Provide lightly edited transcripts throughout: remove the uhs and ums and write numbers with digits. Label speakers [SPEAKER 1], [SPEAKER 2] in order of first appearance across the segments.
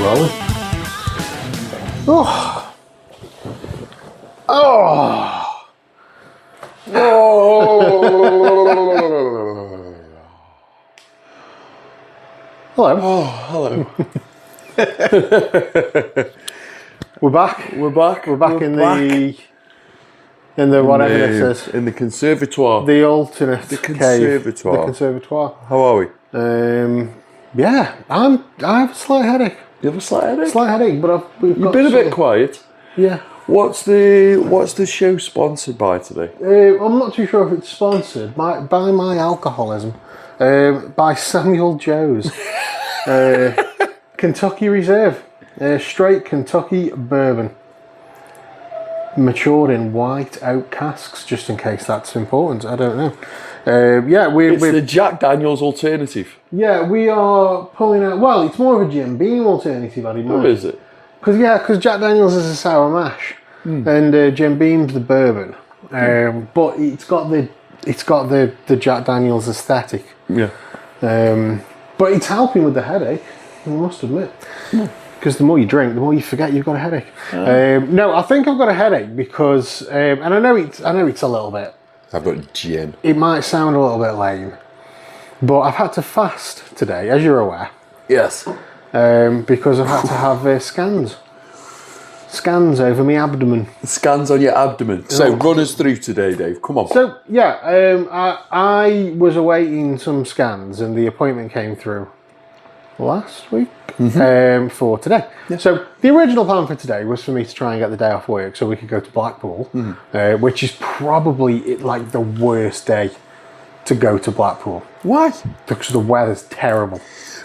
[SPEAKER 1] rolling. Oh. Oh. Oh. Hello.
[SPEAKER 2] Oh, hello.
[SPEAKER 1] We're back.
[SPEAKER 2] We're back.
[SPEAKER 1] We're back in the whatever this is.
[SPEAKER 2] In the conservatoire.
[SPEAKER 1] The alternate
[SPEAKER 2] The
[SPEAKER 1] cave.
[SPEAKER 2] conservatoire.
[SPEAKER 1] The conservatoire.
[SPEAKER 2] How are we?
[SPEAKER 1] Yeah, I have a slight headache.
[SPEAKER 2] You have a slight headache?
[SPEAKER 1] Slight headache, but
[SPEAKER 2] You've been a bit quiet.
[SPEAKER 1] Yeah.
[SPEAKER 2] What's the show sponsored by today?
[SPEAKER 1] I'm not too sure if it's sponsored by my alcoholism. By Samuel Joe's Kentucky Reserve, straight Kentucky bourbon, matured in white oak casks. Just in case that's important, I don't know. It's
[SPEAKER 2] the Jack Daniel's alternative.
[SPEAKER 1] Yeah, we are pulling out. Well, it's more of a Jim Beam alternative, I'd imagine.
[SPEAKER 2] What is it?
[SPEAKER 1] Because Jack Daniel's is a sour mash, and Jim Beam's the bourbon. But it's got the Jack Daniel's aesthetic.
[SPEAKER 2] Yeah.
[SPEAKER 1] But it's helping with the headache, I must admit. Because the more you drink, the more you forget you've got a headache. No, I think I've got a headache because, and I know it's a little bit.
[SPEAKER 2] I've got gin.
[SPEAKER 1] It might sound a little bit lame, but I've had to fast today, as you're aware.
[SPEAKER 2] Yes.
[SPEAKER 1] Because I've had to have scans. Scans over my abdomen.
[SPEAKER 2] Scans on your abdomen. So run us through today, Dave. Come on.
[SPEAKER 1] So yeah, I was awaiting some scans, and the appointment came through last week for today. Yeah. So the original plan for today was for me to try and get the day off work so we could go to Blackpool, which is probably like the worst day to go to Blackpool.
[SPEAKER 2] Why?
[SPEAKER 1] Because the weather's terrible.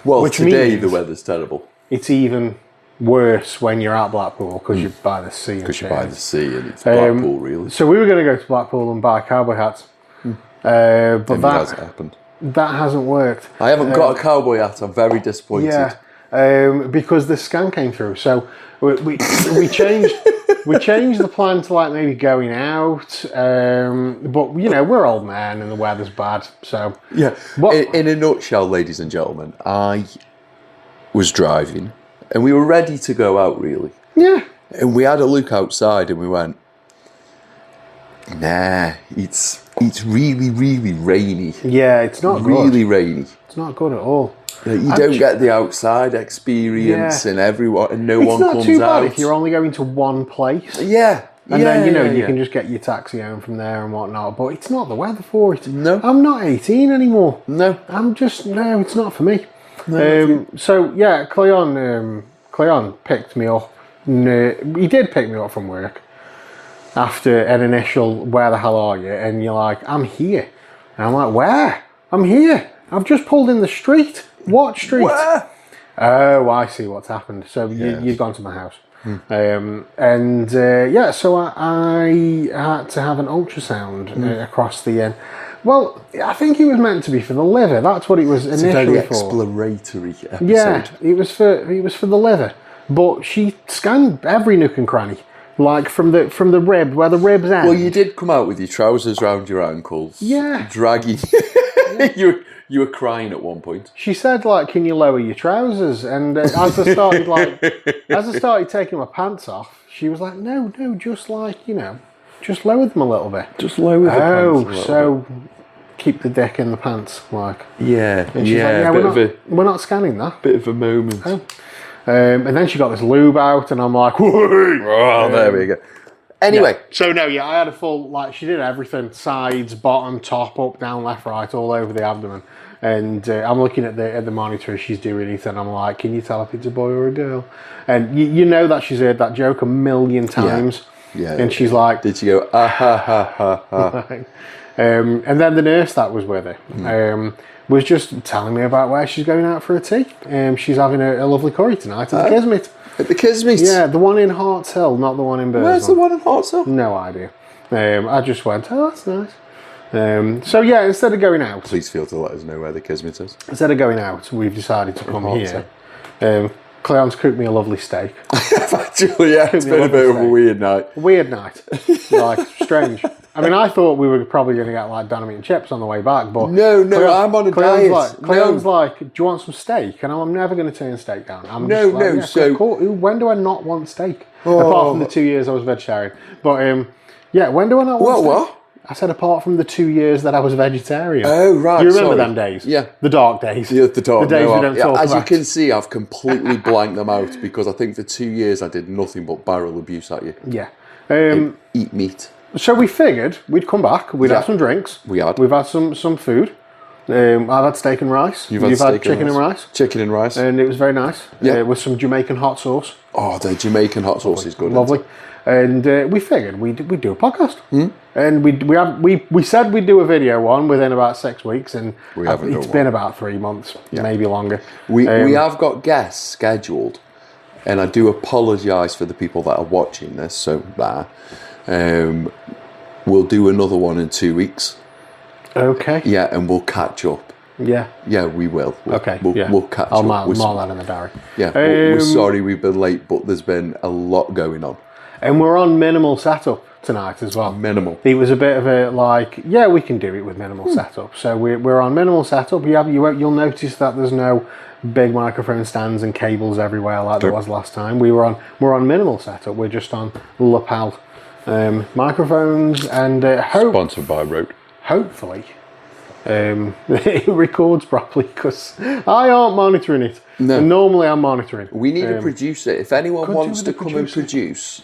[SPEAKER 2] Well,
[SPEAKER 1] which
[SPEAKER 2] today
[SPEAKER 1] means
[SPEAKER 2] the weather's terrible.
[SPEAKER 1] It's even worse when you're at Blackpool because you're by the sea.
[SPEAKER 2] Because you're by the sea and it's Blackpool, really.
[SPEAKER 1] So we were going to go to Blackpool and buy cowboy hats, but that
[SPEAKER 2] hasn't happened.
[SPEAKER 1] That hasn't worked.
[SPEAKER 2] I haven't got a cowboy hat. I'm very disappointed.
[SPEAKER 1] Yeah, because the scan came through. So we changed the plan to like maybe going out. But you know we're old men and the weather's bad. So
[SPEAKER 2] yeah. In a nutshell, ladies and gentlemen, I was driving and we were ready to go out. Really.
[SPEAKER 1] Yeah.
[SPEAKER 2] And we had a look outside and we went, nah, it's really, really rainy.
[SPEAKER 1] Yeah, it's not
[SPEAKER 2] really
[SPEAKER 1] good.
[SPEAKER 2] rainy.
[SPEAKER 1] It's not good at all.
[SPEAKER 2] You don't get the outside experience and everyone and no one comes out.
[SPEAKER 1] It's not too bad if you're only going to one place.
[SPEAKER 2] Yeah.
[SPEAKER 1] And then, you can just get your taxi home from there and whatnot. But it's not the weather for it.
[SPEAKER 2] No.
[SPEAKER 1] I'm not 18 anymore.
[SPEAKER 2] No.
[SPEAKER 1] No, it's not for me.
[SPEAKER 2] No,
[SPEAKER 1] so, yeah, Cleon picked me up. He did pick me up from work after an initial, where the hell are you? And you're like, I'm here. And I'm like, where? I'm here. I've just pulled in the street. What street?
[SPEAKER 2] Where?
[SPEAKER 1] Oh, I see what's happened. So you've gone to my house. So I had to have an ultrasound across the end. Well, I think it was meant to be for the liver. That's what it was initially
[SPEAKER 2] it's a very exploratory episode.
[SPEAKER 1] Yeah, it was for the liver. But she scanned every nook and cranny, like from the rib, where the ribs end.
[SPEAKER 2] Well, you did come out with your trousers round your ankles.
[SPEAKER 1] Yeah.
[SPEAKER 2] Dragging. You were crying at one point.
[SPEAKER 1] She said, like, can you lower your trousers? And as I started taking my pants off, she was like, no, just like, just lower them a little bit.
[SPEAKER 2] Just lower the pants a little bit.
[SPEAKER 1] Keep the dick in the pants, like.
[SPEAKER 2] Yeah,
[SPEAKER 1] and she's like, we're not scanning that.
[SPEAKER 2] Bit of a moment.
[SPEAKER 1] Oh. And then she got this lube out, and I'm like,
[SPEAKER 2] oh, there we go. Anyway.
[SPEAKER 1] Yeah. So, no, I had a full, she did everything. Sides, bottom, top, up, down, left, right, all over the abdomen. And I'm looking at the monitor as she's doing it, and I'm like, can you tell if it's a boy or a girl? And you know that she's heard that joke a million times.
[SPEAKER 2] Yeah.
[SPEAKER 1] And she's like...
[SPEAKER 2] Did she go, ah, ha, ha, ha, ha.
[SPEAKER 1] And then the nurse that was with her was just telling me about where she's going out for a tea. She's having a lovely curry tonight at the Kismet.
[SPEAKER 2] At the Kismet?
[SPEAKER 1] Yeah, the one in Harts Hill, not the one in Bursman.
[SPEAKER 2] Where's the one in Harts Hill?
[SPEAKER 1] No idea. I just went, oh, that's nice. Instead of going out...
[SPEAKER 2] Please feel to let us know where the Kismet is.
[SPEAKER 1] Instead of going out, we've decided to come here. Cleon's cooked me a lovely steak.
[SPEAKER 2] Actually, yeah, it's been a bit of a weird night.
[SPEAKER 1] Weird night. Strange. I mean, I thought we were probably going to get like dynamite and chips on the way back, but
[SPEAKER 2] No, I'm on a diet.
[SPEAKER 1] Cleon's like, do you want some steak? And I'm never going to turn steak down. I'm
[SPEAKER 2] No,
[SPEAKER 1] just like,
[SPEAKER 2] no,
[SPEAKER 1] yeah,
[SPEAKER 2] so-
[SPEAKER 1] cool. When do I not want steak?
[SPEAKER 2] Oh.
[SPEAKER 1] Apart from the 2 years I was vegetarian. But yeah, when do I not want steak?
[SPEAKER 2] What?
[SPEAKER 1] I said apart from the 2 years that I was vegetarian.
[SPEAKER 2] Oh, right,
[SPEAKER 1] Do you remember
[SPEAKER 2] sorry.
[SPEAKER 1] them days?
[SPEAKER 2] Yeah.
[SPEAKER 1] The dark days.
[SPEAKER 2] Yeah, the days
[SPEAKER 1] we don't talk
[SPEAKER 2] as
[SPEAKER 1] about.
[SPEAKER 2] you can see, I've completely blanked them out because I think for 2 years I did nothing but barrel abuse at you.
[SPEAKER 1] Yeah.
[SPEAKER 2] Eat meat.
[SPEAKER 1] So we figured we'd come back, we'd have some drinks.
[SPEAKER 2] We had.
[SPEAKER 1] We've had some food. I've had steak and rice.
[SPEAKER 2] You've had steak
[SPEAKER 1] chicken and rice.
[SPEAKER 2] Chicken and rice.
[SPEAKER 1] And it was very nice.
[SPEAKER 2] Yeah.
[SPEAKER 1] With some Jamaican hot sauce.
[SPEAKER 2] Oh, the Jamaican hot sauce is good.
[SPEAKER 1] Lovely. And we figured we'd do a podcast. And we said we'd do a video one within about 6 weeks, and
[SPEAKER 2] We haven't
[SPEAKER 1] it's
[SPEAKER 2] done
[SPEAKER 1] been about 3 months, maybe longer.
[SPEAKER 2] We have got guests scheduled, and I do apologise for the people that are watching this. So we'll do another one in 2 weeks.
[SPEAKER 1] Okay.
[SPEAKER 2] Yeah, and we'll catch up.
[SPEAKER 1] Yeah.
[SPEAKER 2] Yeah, we will.
[SPEAKER 1] Okay.
[SPEAKER 2] We'll catch
[SPEAKER 1] I'll
[SPEAKER 2] up.
[SPEAKER 1] mark
[SPEAKER 2] We're-
[SPEAKER 1] that in the diary.
[SPEAKER 2] Yeah, we're sorry we've been late, but there's been a lot going on.
[SPEAKER 1] And we're on minimal setup tonight as well.
[SPEAKER 2] Minimal.
[SPEAKER 1] It was a bit of a we can do it with minimal setup. So we're on minimal setup. You'll notice that there's no big microphone stands and cables everywhere like there was last time. We're on minimal setup. We're just on lapel microphones, and
[SPEAKER 2] Sponsored by Rode.
[SPEAKER 1] hopefully it records properly, because I aren't monitoring it.
[SPEAKER 2] No.
[SPEAKER 1] And normally I'm monitoring.
[SPEAKER 2] We need a producer. If anyone
[SPEAKER 1] Could
[SPEAKER 2] wants
[SPEAKER 1] do
[SPEAKER 2] to
[SPEAKER 1] with a
[SPEAKER 2] come and
[SPEAKER 1] producer.
[SPEAKER 2] produce,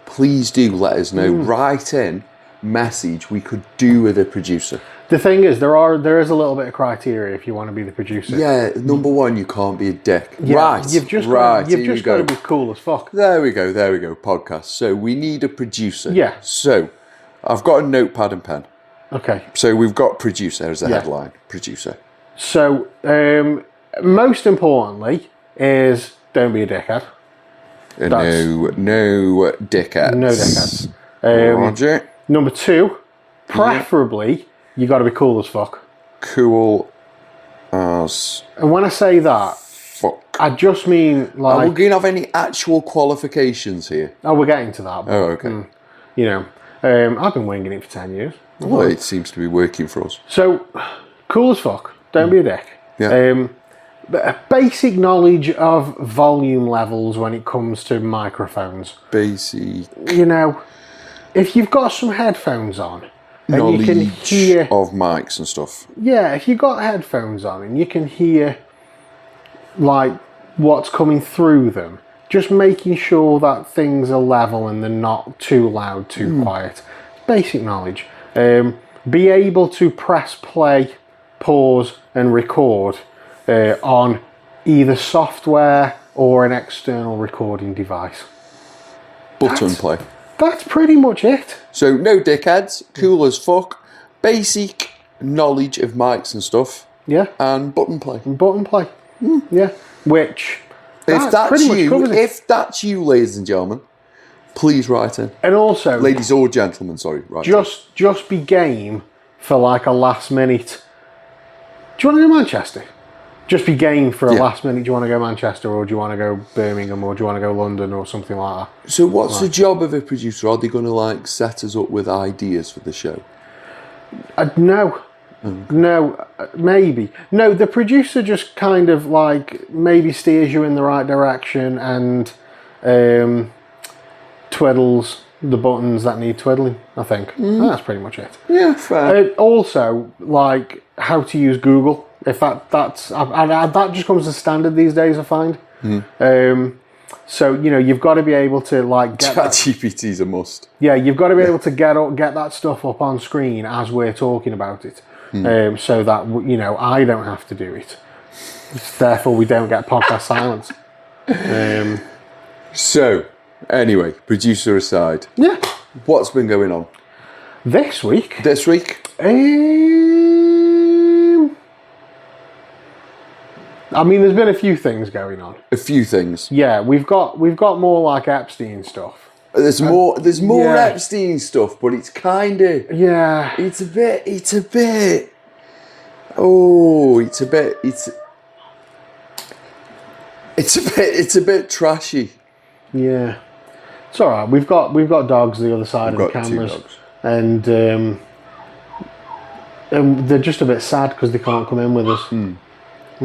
[SPEAKER 2] please do let us know. Write in, message. We could do with a producer.
[SPEAKER 1] The thing is, there is a little bit of criteria if you want to be the producer.
[SPEAKER 2] Yeah, number one, you can't be a dick.
[SPEAKER 1] Yeah,
[SPEAKER 2] Right,
[SPEAKER 1] You've just
[SPEAKER 2] right.
[SPEAKER 1] got
[SPEAKER 2] here you
[SPEAKER 1] to be cool as fuck.
[SPEAKER 2] There we go. Podcast. So we need a producer.
[SPEAKER 1] Yeah.
[SPEAKER 2] So I've got a notepad and pen.
[SPEAKER 1] Okay.
[SPEAKER 2] So we've got producer as the
[SPEAKER 1] Yeah.
[SPEAKER 2] headline. Producer.
[SPEAKER 1] So most importantly is don't be a dickhead.
[SPEAKER 2] No dickheads.
[SPEAKER 1] No dickheads.
[SPEAKER 2] Roger.
[SPEAKER 1] Number two, preferably you got to be cool as fuck.
[SPEAKER 2] Cool as
[SPEAKER 1] And when I say that,
[SPEAKER 2] fuck.
[SPEAKER 1] I just mean
[SPEAKER 2] Are we
[SPEAKER 1] like,
[SPEAKER 2] going to have any actual qualifications here?
[SPEAKER 1] we're getting to that. But,
[SPEAKER 2] Oh, okay.
[SPEAKER 1] you know, I've been winging it for 10 years.
[SPEAKER 2] Well, it seems to be working for us.
[SPEAKER 1] So, cool as fuck. Don't be a dick.
[SPEAKER 2] Yeah.
[SPEAKER 1] But a basic knowledge of volume levels when it comes to microphones.
[SPEAKER 2] Basic
[SPEAKER 1] You know, if you've got some headphones on and you can
[SPEAKER 2] knowledge
[SPEAKER 1] hear,
[SPEAKER 2] of mics and stuff.
[SPEAKER 1] yeah, if you've got headphones on and you can hear like what's coming through them, just making sure that things are level and they're not too loud, too quiet. Basic knowledge. Be able to press play, pause, and record on either software or an external recording device.
[SPEAKER 2] Button play.
[SPEAKER 1] That's pretty much it.
[SPEAKER 2] So, no dickheads, cool as fuck, basic knowledge of mics and stuff,
[SPEAKER 1] Yeah,
[SPEAKER 2] and button play.
[SPEAKER 1] button play. Yeah, which
[SPEAKER 2] If
[SPEAKER 1] that pretty much
[SPEAKER 2] you,
[SPEAKER 1] covers it.
[SPEAKER 2] if that's you, ladies and gentlemen, please write in.
[SPEAKER 1] And also,
[SPEAKER 2] Ladies or gentlemen, sorry, right.
[SPEAKER 1] just be game for like a last minute. Do you want to go Manchester? Just be game for a
[SPEAKER 2] Yeah.
[SPEAKER 1] last minute. Do you want to go Manchester, or do you want to go Birmingham, or do you want to go London, or something like that?
[SPEAKER 2] So what's the job of a producer? Are they going to like set us up with ideas for the show?
[SPEAKER 1] No, maybe no. The producer just kind of like maybe steers you in the right direction and twiddles the buttons that need twiddling. I think that's pretty much it.
[SPEAKER 2] Yeah, fair.
[SPEAKER 1] Also, like how to use Google. If that just comes as standard these days, I find. So you know you've got to be able to like get that,
[SPEAKER 2] ChatGPT's a must.
[SPEAKER 1] yeah, you've got to be able to get that stuff up on screen as we're talking about it, so that you know I don't have to do it. Therefore, we don't get podcast silence.
[SPEAKER 2] So, anyway, producer aside,
[SPEAKER 1] Yeah,
[SPEAKER 2] what's been going on
[SPEAKER 1] this week.
[SPEAKER 2] this week?
[SPEAKER 1] I mean, there's been a few things going on.
[SPEAKER 2] A few things.
[SPEAKER 1] Yeah, we've got more like Epstein stuff.
[SPEAKER 2] There's more
[SPEAKER 1] yeah.
[SPEAKER 2] Epstein stuff, but it's kind of
[SPEAKER 1] Yeah,
[SPEAKER 2] it's a bit it's a bit trashy.
[SPEAKER 1] yeah. It's all right. We've got dogs the other side
[SPEAKER 2] We've
[SPEAKER 1] of the
[SPEAKER 2] got two
[SPEAKER 1] cameras.
[SPEAKER 2] dogs.
[SPEAKER 1] and they're just a bit sad because they can't come in with us. We've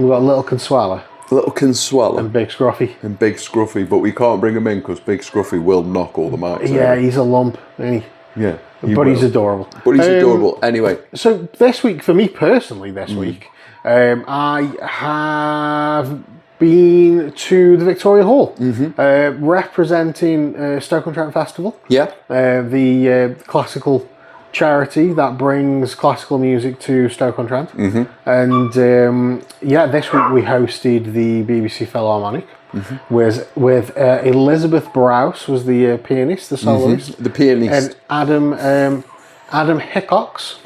[SPEAKER 1] got Little Consuela
[SPEAKER 2] Little Consuela
[SPEAKER 1] and Big Scruffy.
[SPEAKER 2] and Big Scruffy, but we can't bring him in because Big Scruffy will knock all the marks
[SPEAKER 1] Yeah,
[SPEAKER 2] out.
[SPEAKER 1] he's a lump, isn't he?
[SPEAKER 2] Yeah.
[SPEAKER 1] But he's adorable.
[SPEAKER 2] But he's adorable. Anyway,
[SPEAKER 1] So this week, for me personally, I have been to the Victoria Hall, representing Stoke-on-Trent Festival,
[SPEAKER 2] yeah.
[SPEAKER 1] the classical charity that brings classical music to Stoke-on-Trent. And this week we hosted the BBC Philharmonic with Elizabeth Browse was the pianist, the soloist,
[SPEAKER 2] The pianist.
[SPEAKER 1] and Adam Hickox.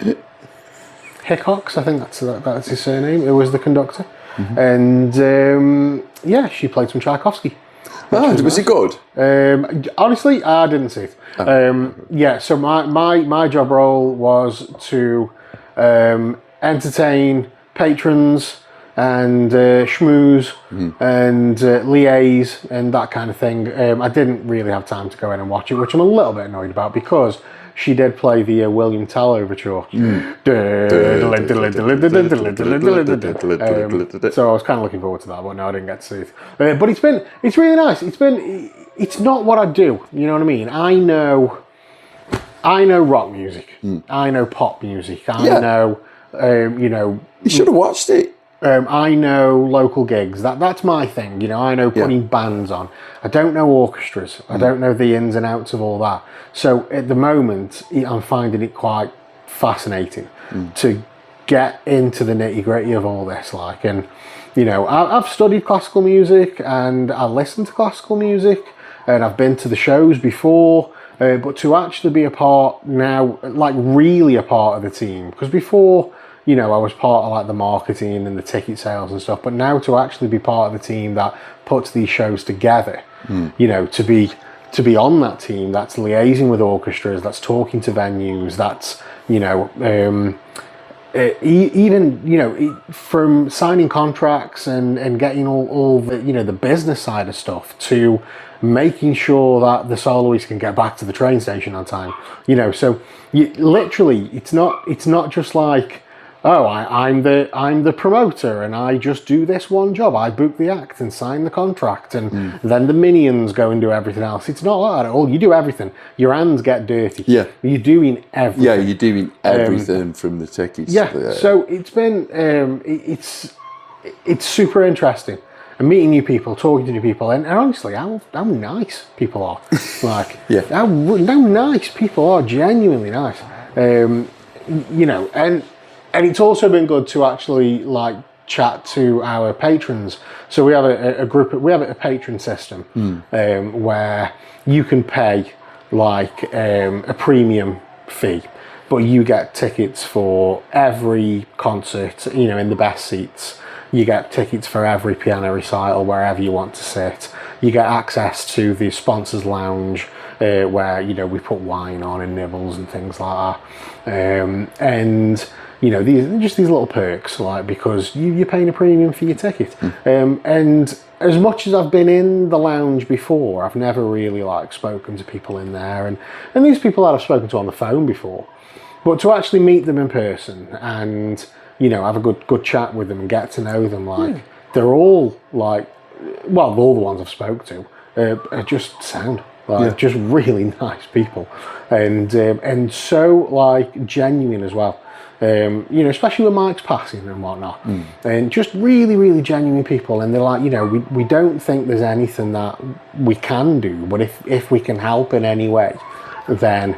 [SPEAKER 1] Hickox, I think that's his surname. It was the conductor, and she played some Tchaikovsky.
[SPEAKER 2] Was it good?
[SPEAKER 1] Honestly, I didn't see it. So my job role was to entertain patrons and schmooze and liaise and that kind of thing. I didn't really have time to go in and watch it, which I'm a little bit annoyed about because she did play the William Tell overture. So I was kind of looking forward to that, but no, I didn't get to see it. But it's really nice. It's not what I do. You know what I mean? I know rock music. I know pop music. I know,
[SPEAKER 2] You should have watched it.
[SPEAKER 1] I know local gigs. That's my thing. I know putting bands on. I don't know orchestras. I don't know the ins and outs of all that. So at the moment, I'm finding it quite fascinating to get into the nitty gritty of all this. I've studied classical music and I listen to classical music and I've been to the shows before. But to actually be a part now, really a part of the team, because before, I was part of the marketing and the ticket sales and stuff, but now to actually be part of the team that puts these shows together, to be on that team, that's liaising with orchestras, that's talking to venues, that's, from signing contracts and getting all the, the business side of stuff to making sure that the soloist can get back to the train station on time, so literally it's not just like, oh, I'm the promoter and I just do this one job. I book the act and sign the contract and then the minions go and do everything else. It's not like that at all. You do everything. Your hands get dirty.
[SPEAKER 2] Yeah.
[SPEAKER 1] You're doing everything.
[SPEAKER 2] Yeah, you're doing everything from the tickets.
[SPEAKER 1] Yeah, so it's been, it's super interesting. And meeting new people, talking to new people, and honestly, how nice people are. How nice people are, genuinely nice. And it's also been good to actually chat to our patrons. So we have a patron system where you can pay a premium fee, but you get tickets for every concert, in the best seats. You get tickets for every piano recital wherever you want to sit. You get access to the sponsors lounge where we put wine on and nibbles and things like that. And these little perks, because you're paying a premium for your ticket. And as much as I've been in the lounge before, I've never really spoken to people in there. And these people that I've spoken to on the phone before, but to actually meet them in person and have a good chat with them and get to know them, they're all all the ones I've spoke to are just sound. Just really nice people, and so genuine as well. Especially with Mike's passing and whatnot, and just really, really genuine people. And they're we don't think there's anything that we can do, but if we can help in any way, then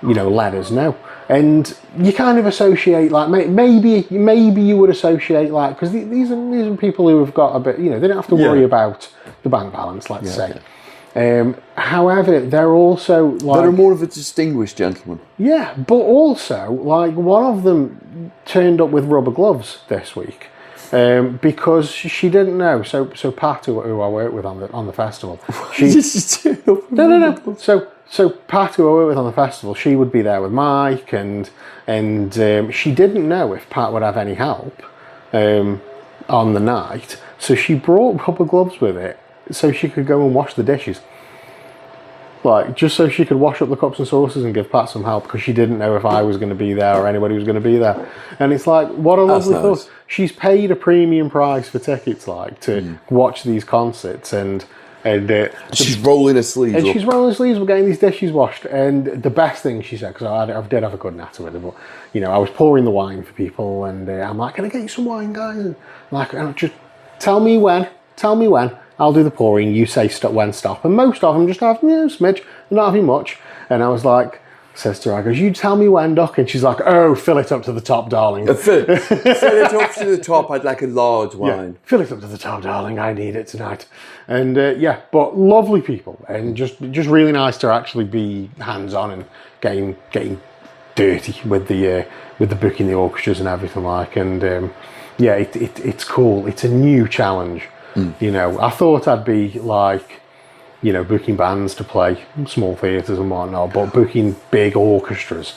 [SPEAKER 1] let us know. And you kind of associate maybe you would associate because these are people who have got a bit, they don't have to worry about the bank balance, let's say. However, they're also
[SPEAKER 2] they're more of a distinguished gentleman.
[SPEAKER 1] Yeah, but also one of them turned up with rubber gloves this week because she didn't know. So Pat, who I work with on the festival, no. So Pat, who I work with on the festival, she would be there with Mike, and she didn't know if Pat would have any help on the night. So she brought rubber gloves with it, so she could go and wash the dishes. like just so she could wash up the cups and saucers and give Pat some help because she didn't know if I was going to be there or anybody was going to be there. And it's like, what a lovely
[SPEAKER 2] nice.
[SPEAKER 1] thought. She's paid a premium price for tickets, like to watch these concerts, and
[SPEAKER 2] She's rolling her sleeves
[SPEAKER 1] and
[SPEAKER 2] up.
[SPEAKER 1] she's rolling her sleeves, we're getting these dishes washed. And the best thing she said, because I did have a good natter with her, but you know, I was pouring the wine for people, and I'm like, can I get you some wine, guys? And just tell me when. I'll do the pouring. You say when stop. And most of them just have, a smidge. They're not having much. And I was like, says to her, I goes, you tell me when, Doc. And she's like, oh, fill it up to the top, darling.
[SPEAKER 2] Fill it up to the top. I'd like a large wine.
[SPEAKER 1] Yeah, fill it up to the top, darling. I need it tonight. And but lovely people, and just really nice to actually be hands-on and getting dirty with the booking the orchestras and everything like. And it's cool. It's a new challenge. You know, I thought I'd be like, you know, booking bands to play small theatres and whatnot, but booking big orchestras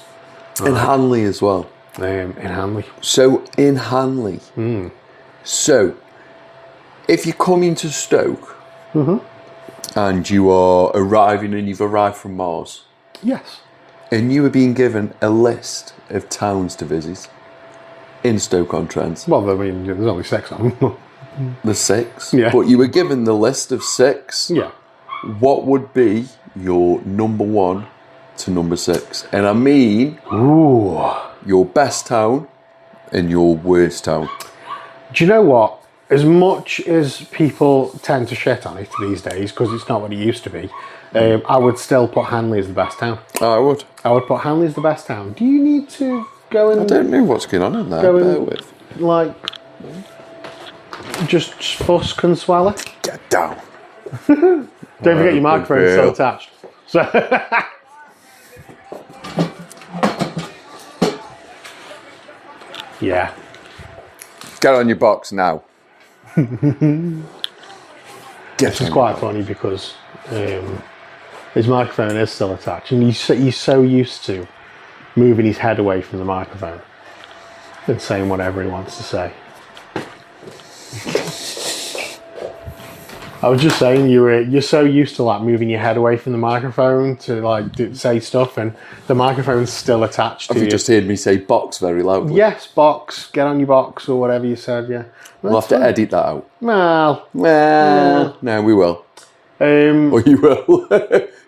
[SPEAKER 2] In Hanley as well.
[SPEAKER 1] in Hanley.
[SPEAKER 2] So, in Hanley. So, if you're coming to Stoke and you are arriving and you've arrived from Mars
[SPEAKER 1] Yes.
[SPEAKER 2] and you were being given a list of towns to visit in Stoke-on-Trent,
[SPEAKER 1] Well, I mean, there's only 6 of them.
[SPEAKER 2] the 6,
[SPEAKER 1] Yeah.
[SPEAKER 2] but you were given the list of 6,
[SPEAKER 1] Yeah.
[SPEAKER 2] what would be your number 1 to number 6? And I mean
[SPEAKER 1] Ooh.
[SPEAKER 2] your best town and your worst town.
[SPEAKER 1] Do you know what? As much as people tend to shit on it these days, because it's not what it used to be, I would still put Hanley as the best town.
[SPEAKER 2] I would.
[SPEAKER 1] I would put Hanley as the best town. Do you need to go and
[SPEAKER 2] I don't know what's going on in there.
[SPEAKER 1] Go
[SPEAKER 2] Bear
[SPEAKER 1] in-
[SPEAKER 2] with.
[SPEAKER 1] like just fuss Consuela?
[SPEAKER 2] Get down.
[SPEAKER 1] Don't forget your microphone is still
[SPEAKER 2] girl.
[SPEAKER 1] attached. So yeah.
[SPEAKER 2] Get on your box now.
[SPEAKER 1] It's quite funny because his microphone is still attached, and he's so used to moving his head away from the microphone and saying whatever he wants to say. I was just saying you're so used to like moving your head away from the microphone to like say stuff, and the microphone's still attached to
[SPEAKER 2] Have you just heard me say box very loudly?
[SPEAKER 1] Yes, box. Get on your box or whatever you said. Yeah,
[SPEAKER 2] We'll have to edit that out.
[SPEAKER 1] Well,
[SPEAKER 2] No, we will.
[SPEAKER 1] um,
[SPEAKER 2] Or you will.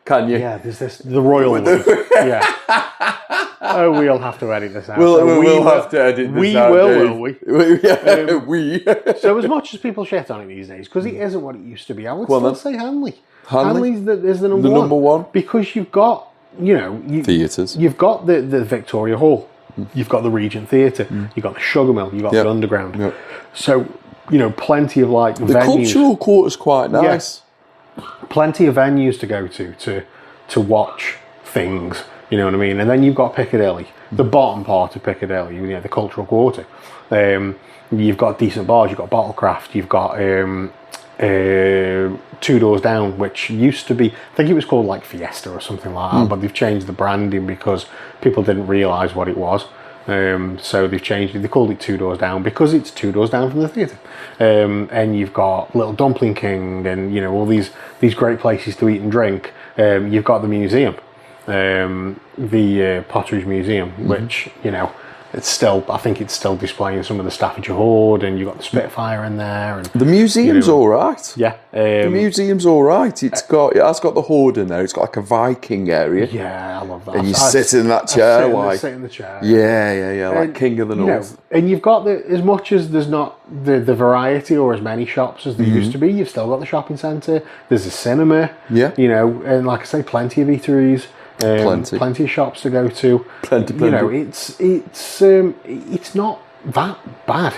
[SPEAKER 2] Can you?
[SPEAKER 1] yeah. There's the royal one. Yeah. Oh, we'll have to edit this out.
[SPEAKER 2] We'll have to edit this
[SPEAKER 1] we
[SPEAKER 2] out.
[SPEAKER 1] will,
[SPEAKER 2] Dave.
[SPEAKER 1] will we?
[SPEAKER 2] Yeah, we.
[SPEAKER 1] So as much as people shit on it these days, because it isn't what it used to be, I would
[SPEAKER 2] Go on
[SPEAKER 1] still
[SPEAKER 2] then.
[SPEAKER 1] say Hanley.
[SPEAKER 2] Hanley?
[SPEAKER 1] Hanley's is the number
[SPEAKER 2] The
[SPEAKER 1] one.
[SPEAKER 2] number one?
[SPEAKER 1] Because you've got,
[SPEAKER 2] Theatres.
[SPEAKER 1] you've got the Victoria Hall, you've got the Regent Theatre, you've got the Sugar Mill, you've got
[SPEAKER 2] Yep.
[SPEAKER 1] the Underground.
[SPEAKER 2] Yep.
[SPEAKER 1] So, plenty of like
[SPEAKER 2] The
[SPEAKER 1] venues.
[SPEAKER 2] cultural quarter's quite nice.
[SPEAKER 1] Plenty of venues to go to watch things, you know what I mean? And then you've got Piccadilly, the bottom part of Piccadilly, the cultural quarter. You've got decent bars, you've got Bottlecraft, you've got Two Doors Down, which used to be, I think it was called like Fiesta or something like that, but they've changed the branding because people didn't realise what it was. So they've changed it. They called it Two Doors Down because it's 2 doors down from the theatre. And you've got Little Dumpling King, and all these great places to eat and drink. You've got the museum, the Potteries Museum, which I think it's still displaying some of the Staffordshire Hoard, and you've got the Spitfire in there. And
[SPEAKER 2] The museum's all right.
[SPEAKER 1] yeah,
[SPEAKER 2] The museum's all right. It has got the hoard in there. It's got like a Viking area.
[SPEAKER 1] yeah, I love that.
[SPEAKER 2] And you
[SPEAKER 1] I
[SPEAKER 2] sit in that chair,
[SPEAKER 1] sit in the chair.
[SPEAKER 2] Yeah, like
[SPEAKER 1] And,
[SPEAKER 2] King of the North.
[SPEAKER 1] and you've got as much as there's not the variety or as many shops as there used to be, you've still got the shopping centre. There's a cinema.
[SPEAKER 2] Yeah.
[SPEAKER 1] And like I say, plenty of eateries. Plenty of shops to go to.
[SPEAKER 2] Plenty.
[SPEAKER 1] It's not that bad.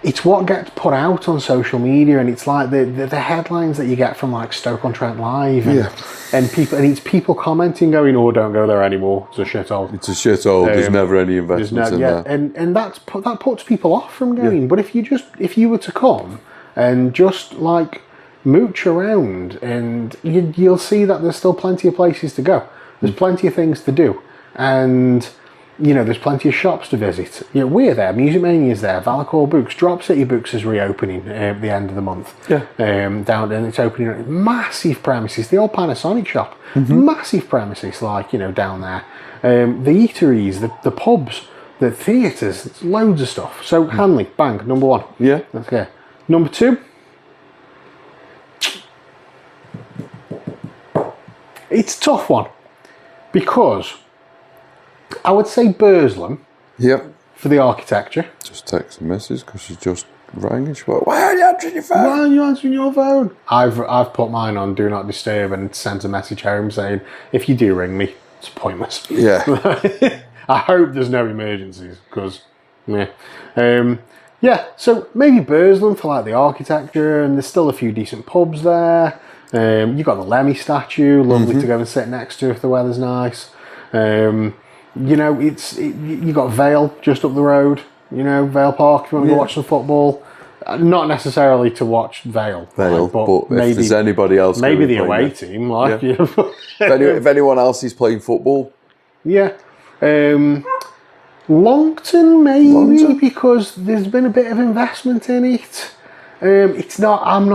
[SPEAKER 1] It's what gets put out on social media, and it's like the headlines that you get from like Stoke-on-Trent Live, and it's people commenting going, "Oh, don't go there anymore. It's a shithole."
[SPEAKER 2] It's a shithole. There's never any investments in there.
[SPEAKER 1] And that puts people off from going. But if you were to come and just like mooch around, and you'll see that there's still plenty of places to go. There's plenty of things to do, and there's plenty of shops to visit. We're there. Music Mania's there. Valacore Books. Drop City Books is reopening at the end of the month.
[SPEAKER 2] Yeah.
[SPEAKER 1] Down and it's opening at massive premises. The old Panasonic shop, massive premises, down there. The eateries, the pubs, the theatres, loads of stuff. So Hanley, bang, number one.
[SPEAKER 2] Yeah.
[SPEAKER 1] Okay. Number two. It's a tough one because I would say Burslem
[SPEAKER 2] Yep.
[SPEAKER 1] for the architecture.
[SPEAKER 2] Just text a message because she just rang and she went, "Why are you answering your phone?"
[SPEAKER 1] Why are you answering your phone? I've put mine on Do Not Disturb and sent a message home saying, if you do ring me, it's pointless.
[SPEAKER 2] Yeah.
[SPEAKER 1] I hope there's no emergencies because, so maybe Burslem for the architecture, and there's still a few decent pubs there. You've got the Lemmy statue, lovely to go and sit next to if the weather's nice. You got Vale just up the road. Vale Park if you want to go watch some football. Not necessarily to watch Vale.
[SPEAKER 2] But maybe, if there's anybody else,
[SPEAKER 1] maybe the away team.
[SPEAKER 2] If anyone else is playing football,
[SPEAKER 1] yeah. Longton maybe because there's been a bit of investment in it. It's not. I'm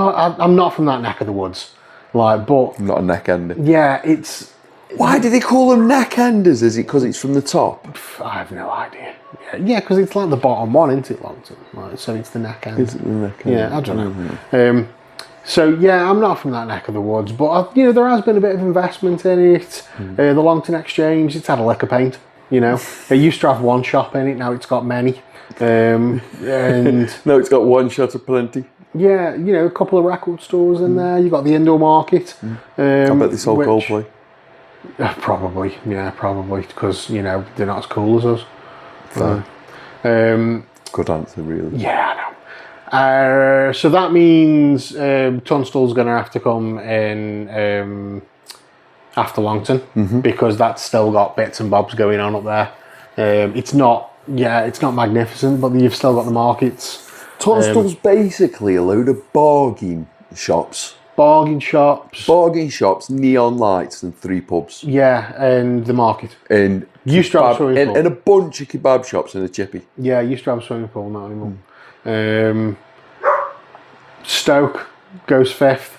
[SPEAKER 1] not from that neck of the woods. But
[SPEAKER 2] I'm not a neck ender.
[SPEAKER 1] Yeah, it's.
[SPEAKER 2] Why do they call them neck enders? Is it because it's from the top?
[SPEAKER 1] I have no idea. Yeah, because it's the bottom one, isn't it, Longton? So it's the neck end.
[SPEAKER 2] Is it the neck end?
[SPEAKER 1] Yeah, I don't know. I'm not from that neck of the woods, but there has been a bit of investment in it. The Longton Exchange, it's had a lick of paint. It used to have one shop in it. Now it's got many. And
[SPEAKER 2] no, it's got one shot of plenty.
[SPEAKER 1] Yeah, a couple of record stores in there. You've got the indoor market.
[SPEAKER 2] I bet they sold Coldplay.
[SPEAKER 1] Probably, because they're not as cool as us.
[SPEAKER 2] Good answer, really.
[SPEAKER 1] Yeah, I know. So that means Tunstall's going to have to come in after Longton because that's still got bits and bobs going on up there. It's not magnificent, but you've still got the markets.
[SPEAKER 2] Tunstall's basically a load of bargain shops.
[SPEAKER 1] Bargain shops,
[SPEAKER 2] neon lights, and 3 pubs.
[SPEAKER 1] Yeah, and the market.
[SPEAKER 2] And
[SPEAKER 1] used to have a swimming pool.
[SPEAKER 2] And a bunch of kebab shops and a chippy.
[SPEAKER 1] Yeah, used to have a swimming pool, not anymore. Stoke goes 5th.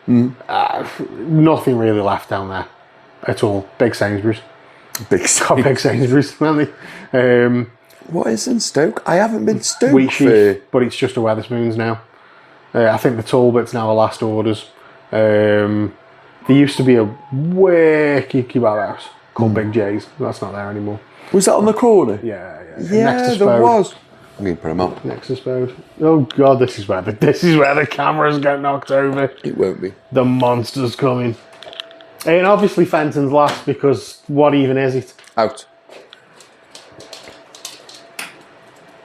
[SPEAKER 1] Nothing really left down there at all. Big Sainsbury's. Big Sainsbury's, haven't they?
[SPEAKER 2] What is in Stoke? I haven't been to Stoke.
[SPEAKER 1] Wheatsheaf, but it's just a Wetherspoons now. I think the Talbot's now a last orders. There used to be a wicked kebab house called Big J's. That's not there anymore.
[SPEAKER 2] Was that on the corner?
[SPEAKER 1] Yeah.
[SPEAKER 2] Yeah,
[SPEAKER 1] next to
[SPEAKER 2] there
[SPEAKER 1] Spode.
[SPEAKER 2] was. I'm going to put them up.
[SPEAKER 1] Next to Spode. Oh God, this is where the cameras get knocked over.
[SPEAKER 2] It won't be.
[SPEAKER 1] The monster's coming. And obviously Fenton's last because what even is it?
[SPEAKER 2] Out.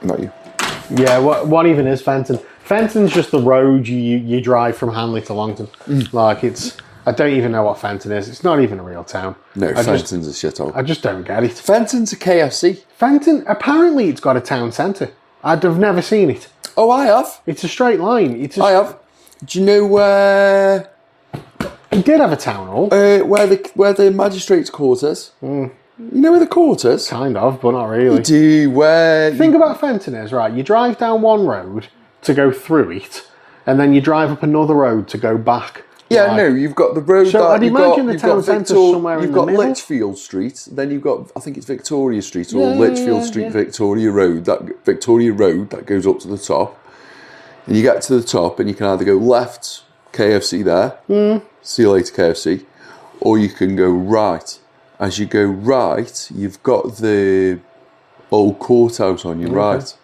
[SPEAKER 2] Not you.
[SPEAKER 1] Yeah, what even is Fenton? Fenton's just the road you drive from Hanley to Longton. I don't even know what Fenton is. It's not even a real town.
[SPEAKER 2] No, Fenton's a shithole.
[SPEAKER 1] I just don't get it.
[SPEAKER 2] Fenton's a KFC.
[SPEAKER 1] Fenton, apparently it's got a town centre. I've never seen it.
[SPEAKER 2] Oh, I have.
[SPEAKER 1] It's a straight line.
[SPEAKER 2] I have. Do you know where...
[SPEAKER 1] It did have a town hall.
[SPEAKER 2] Where the magistrate's court is? You know where the court is?
[SPEAKER 1] Kind of, but not really.
[SPEAKER 2] You do. Where...
[SPEAKER 1] The thing about Fenton is, right, you drive down one road to go through it, and then you drive up another road to go back.
[SPEAKER 2] Yeah, no, you've got the road.
[SPEAKER 1] So I'd imagine the town centre's somewhere in the middle.
[SPEAKER 2] You've got Litchfield Street, then you've got, I think it's Victoria Street or Litchfield Street, Victoria Road. That Victoria Road that goes up to the top, and you get to the top, and you can either go left, KFC there, see you later KFC, or you can go right. As you go right, you've got the old courthouse on your right,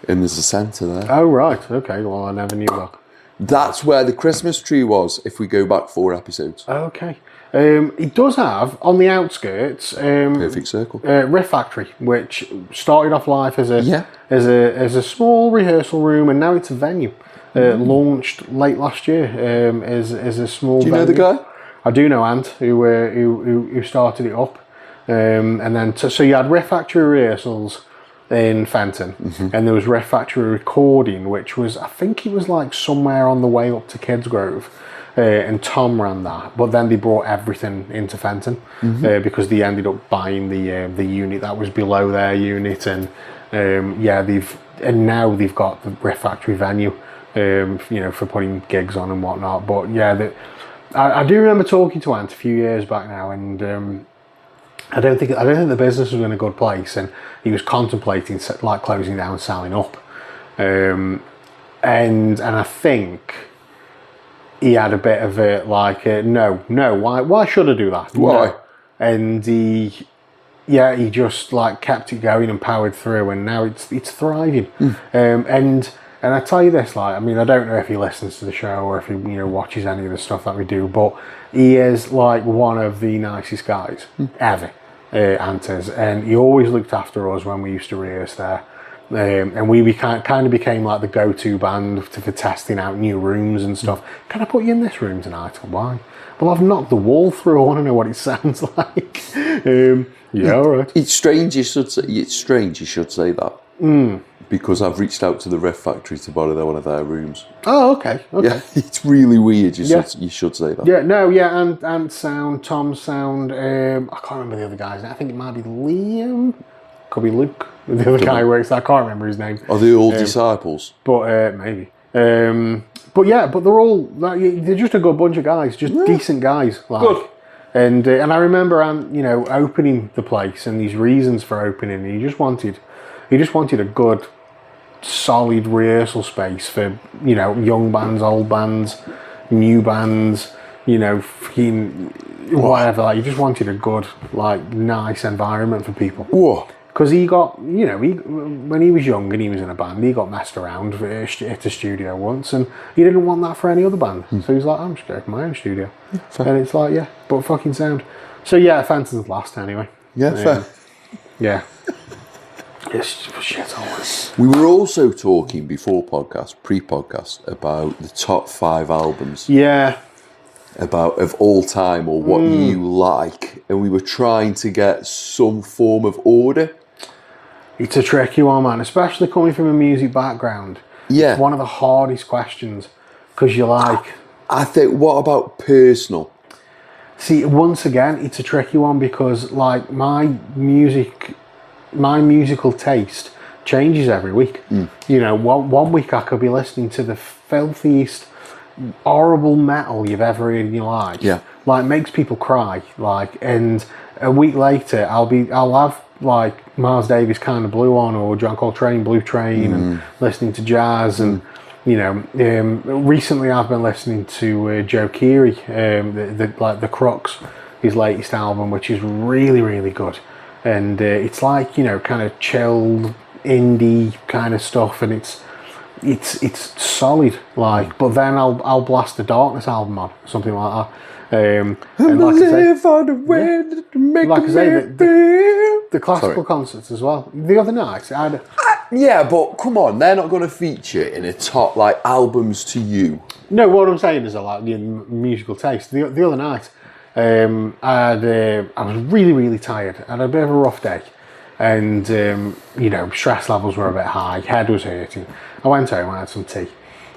[SPEAKER 2] and there's a centre there.
[SPEAKER 1] Oh right, okay. Well, I never knew that.
[SPEAKER 2] That's where the Christmas tree was, if we go back 4 episodes.
[SPEAKER 1] Okay. It does have, on the outskirts...
[SPEAKER 2] Perfect circle.
[SPEAKER 1] Riff Factory, which started off life as a small rehearsal room, and now it's a venue. Launched late last year as a small venue.
[SPEAKER 2] Do you know the guy?
[SPEAKER 1] I do know Ant, who started it up. And then, so you had Riff Factory rehearsals in Fenton, and there was Riff Factory recording, which was, I think it was like somewhere on the way up to Kidsgrove. and Tom ran that. But then they brought everything into Fenton because they ended up buying the unit that was below their unit, and now they've got the Riff Factory venue, for putting gigs on and whatnot. But yeah, I do remember talking to Ant a few years back now, and I don't think the business was in a good place, and he was contemplating like closing down, selling up, and I think he had a bit of a like no, why should I do that?
[SPEAKER 2] Why?
[SPEAKER 1] No. And he just like kept it going and powered through, and now it's thriving. And I tell you this, like, I mean, I don't know if he listens to the show or if he watches any of the stuff that we do, but he is like one of the nicest guys ever, Ant is, and he always looked after us when we used to rehearse there. And we kind of became like the go-to band for testing out new rooms and stuff. Can I put you in this room tonight? Why? Well, I've knocked the wall through. I want to know what it sounds like. All right.
[SPEAKER 2] It's strange you should say that. Because I've reached out to the Riff Factory to borrow one of their rooms.
[SPEAKER 1] Oh, okay.
[SPEAKER 2] Yeah, it's really weird. You should say that.
[SPEAKER 1] Yeah, no, yeah, and sound, Tom's sound. I can't remember the other guy's name. I think it might be Liam. Could be Luke. The other guy who works there. I can't remember his name.
[SPEAKER 2] Are they all disciples?
[SPEAKER 1] But maybe. But they're all they're just a good bunch of guys, just decent guys. Like.
[SPEAKER 2] Good.
[SPEAKER 1] And I remember opening the place and these reasons for opening. He just wanted a good, solid rehearsal space for young bands, old bands, new bands, whatever. Like, he just wanted a good, like, nice environment for people.
[SPEAKER 2] Whoa.
[SPEAKER 1] Because he got, when he was young and he was in a band, he got messed around at a studio once, and he didn't want that for any other band. So he's like, I'm just going to my own studio.
[SPEAKER 2] Fair.
[SPEAKER 1] And it's like, but fucking sound. So yeah, Fenton's last anyway.
[SPEAKER 2] Yeah, fair.
[SPEAKER 1] Yeah. It's shit always.
[SPEAKER 2] We were also talking before pre-podcast, about the top 5 albums.
[SPEAKER 1] Yeah.
[SPEAKER 2] Of all time, or what you like, and we were trying to get some form of order.
[SPEAKER 1] It's a tricky one, man, especially coming from a music background.
[SPEAKER 2] Yeah.
[SPEAKER 1] It's one of the hardest questions, because you're like...
[SPEAKER 2] I think, what about personal?
[SPEAKER 1] See, once again, it's a tricky one, because like my musical taste changes every week. One week I could be listening to the filthiest, horrible metal you've ever heard in your life.
[SPEAKER 2] Yeah.
[SPEAKER 1] Like, makes people cry. Like, and a week later I'll have like Miles Davis Kind of Blue on, or John Coltrane Blue Train, and listening to jazz, and recently I've been listening to Joe Keery, the Crux, his latest album, which is really, really good. And it's like, kind of chilled indie kind of stuff, and it's solid. Like, but then I'll blast the Darkness album on, something like that. And like I say, the classical concerts as well. The other night,
[SPEAKER 2] yeah, but come on, they're not going to feature in a top like albums to you.
[SPEAKER 1] No, what I'm saying is I like musical taste. The other night, I was really, really tired. I had a bit of a rough day, and stress levels were a bit high. Head was hurting. I went home, I had some tea,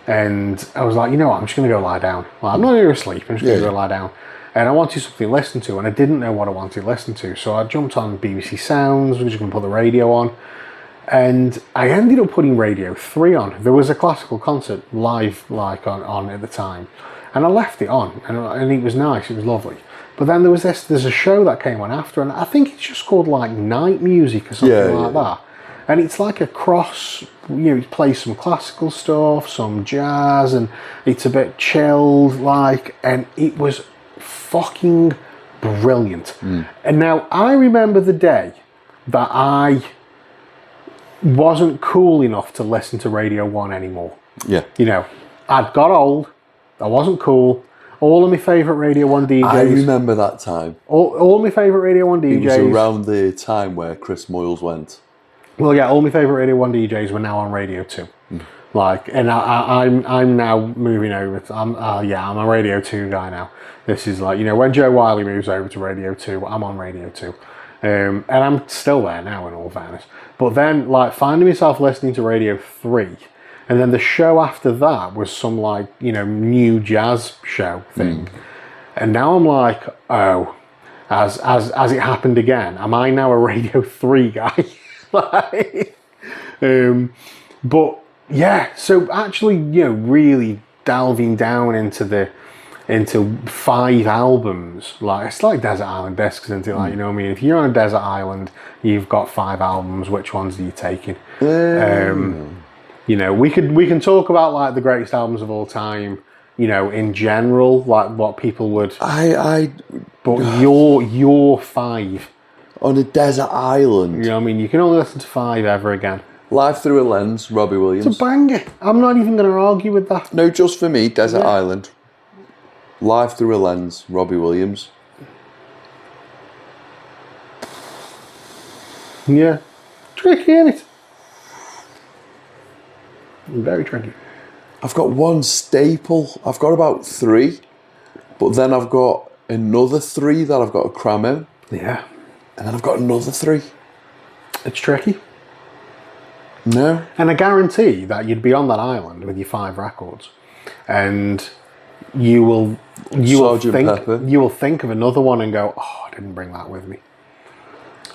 [SPEAKER 1] and I was like, I'm just going to go lie down. Well, I'm not here asleep. I'm just going to go lie down. And I wanted something to listen to, and I didn't know what I wanted to listen to, so I jumped on BBC Sounds. We were just going to put the radio on, and I ended up putting Radio 3 on. There was a classical concert live, like on at the time, and I left it on, and it was nice. It was lovely. But then there's a show that came on after, and I think it's just called like Night Music or something like that. And it's like a cross, it plays some classical stuff, some jazz, and it's a bit chilled, like, and it was fucking brilliant. And now I remember the day that I wasn't cool enough to listen to Radio 1 anymore.
[SPEAKER 2] Yeah.
[SPEAKER 1] I'd got old, I wasn't cool. All of my favourite Radio 1 DJs.
[SPEAKER 2] I remember that time.
[SPEAKER 1] All my favourite Radio 1 DJs.
[SPEAKER 2] It was around the time where Chris Moyles went.
[SPEAKER 1] Well, yeah, all my favourite Radio 1 DJs were now on Radio 2. Like, and I'm now moving over. I'm a Radio 2 guy now. This is like, when Joe Wiley moves over to Radio 2, I'm on Radio 2. And I'm still there now, in all fairness. But then, like, finding myself listening to Radio 3, And then the show after that was some like, new jazz show thing. And now I'm like, oh, as it happened again, am I now a Radio 3 guy? But yeah, so actually, really delving down into 5 albums, like it's like Desert Island Discs, isn't it? Like, you know what I mean? If you're on a desert island, you've got 5 albums. Which ones are you taking? We can talk about like the greatest albums of all time, in general, like what people would. But your 5
[SPEAKER 2] on a desert island.
[SPEAKER 1] You know what I mean? You can only listen to 5 ever again.
[SPEAKER 2] Live Through a Lens, Robbie Williams.
[SPEAKER 1] It's a banger. I'm not even going to argue with that.
[SPEAKER 2] No, just for me, Desert Island. Live Through a Lens, Robbie Williams.
[SPEAKER 1] Yeah. Tricky, isn't it? Very tricky.
[SPEAKER 2] I've got one staple. I've got about 3. But then I've got another 3 that I've got to cram in.
[SPEAKER 1] Yeah.
[SPEAKER 2] And then I've got another 3.
[SPEAKER 1] It's tricky.
[SPEAKER 2] No.
[SPEAKER 1] And I guarantee that you'd be on that island with your 5 records. And you will think of another one and go, oh, I didn't bring that with me.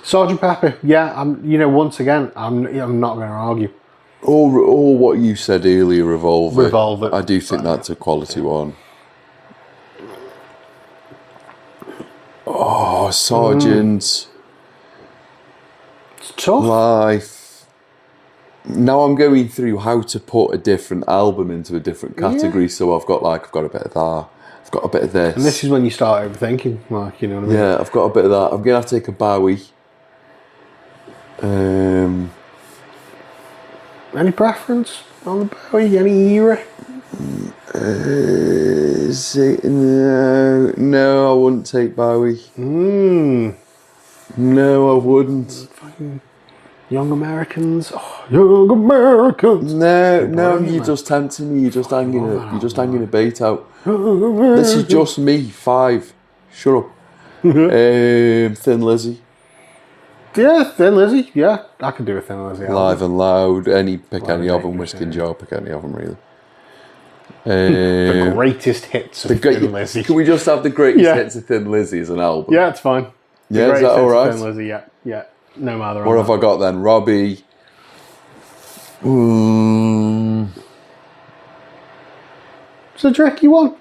[SPEAKER 1] Sgt. Pepper, yeah, once again, I'm not going to argue.
[SPEAKER 2] Or what you said earlier, Revolver.
[SPEAKER 1] Revolver.
[SPEAKER 2] I do think that's a quality one. Oh, Sergeant.
[SPEAKER 1] It's tough.
[SPEAKER 2] Life. Now I'm going through how to put a different album into a different category. So I've got a bit of that. I've got a bit of this.
[SPEAKER 1] And this is when you start overthinking, like, you know what I mean?
[SPEAKER 2] Yeah, I've got a bit of that. I'm going to have to take a Bowie.
[SPEAKER 1] Any preference on the Bowie? Any era?
[SPEAKER 2] No, I wouldn't take Bowie. No, I wouldn't.
[SPEAKER 1] Fucking Young Americans. Oh, Young Americans.
[SPEAKER 2] No, you're just tempting me. You're just hanging a bait out. This is just me. 5. Shut up. Thin Lizzy.
[SPEAKER 1] Yeah, Thin Lizzy. Yeah, I could do a Thin Lizzy album.
[SPEAKER 2] Live and Loud. Pick any of them. Whiskey and Jar. Pick any of them, really.
[SPEAKER 1] The greatest hits of Thin Lizzy.
[SPEAKER 2] Can we just have the greatest hits of Thin Lizzy as an album?
[SPEAKER 1] Yeah, it's fine.
[SPEAKER 2] Yeah, is that all right?
[SPEAKER 1] Thin Lizzy, yeah. No matter.
[SPEAKER 2] What have I got then? Robbie.
[SPEAKER 1] It's a tricky one.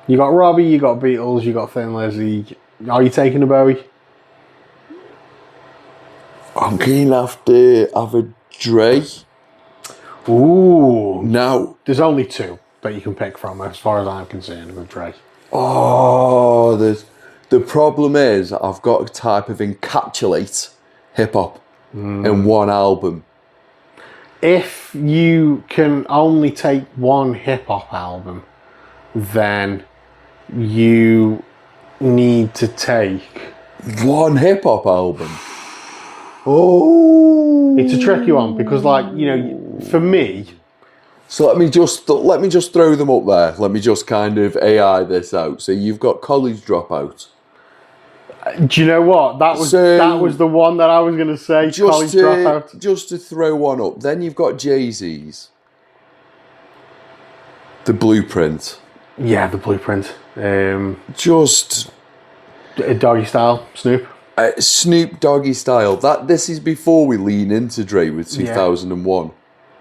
[SPEAKER 1] You got Robbie, you got Beatles, you got Thin Lizzy. Are you taking a Bowie?
[SPEAKER 2] I'm going to have to have a Dre.
[SPEAKER 1] Ooh.
[SPEAKER 2] Now.
[SPEAKER 1] There's only 2 that you can pick from, as far as I'm concerned, with Dre.
[SPEAKER 2] Oh, the problem is I've got to type of encapsulate hip-hop in one album.
[SPEAKER 1] If you can only take one hip-hop album, then you need to take...
[SPEAKER 2] One hip-hop album?
[SPEAKER 1] Oh, it's a tricky one because, for me.
[SPEAKER 2] So let me just throw them up there. Let me just kind of AI this out. So you've got College Dropout.
[SPEAKER 1] Do you know what? That was the one that I was going to say. College Dropout.
[SPEAKER 2] Just to throw one up. Then you've got Jay-Z's The Blueprint.
[SPEAKER 1] Yeah, The Blueprint.
[SPEAKER 2] Just
[SPEAKER 1] Doggy Style, Snoop.
[SPEAKER 2] Snoop Doggy Style. This is before we lean into Dre with 2001.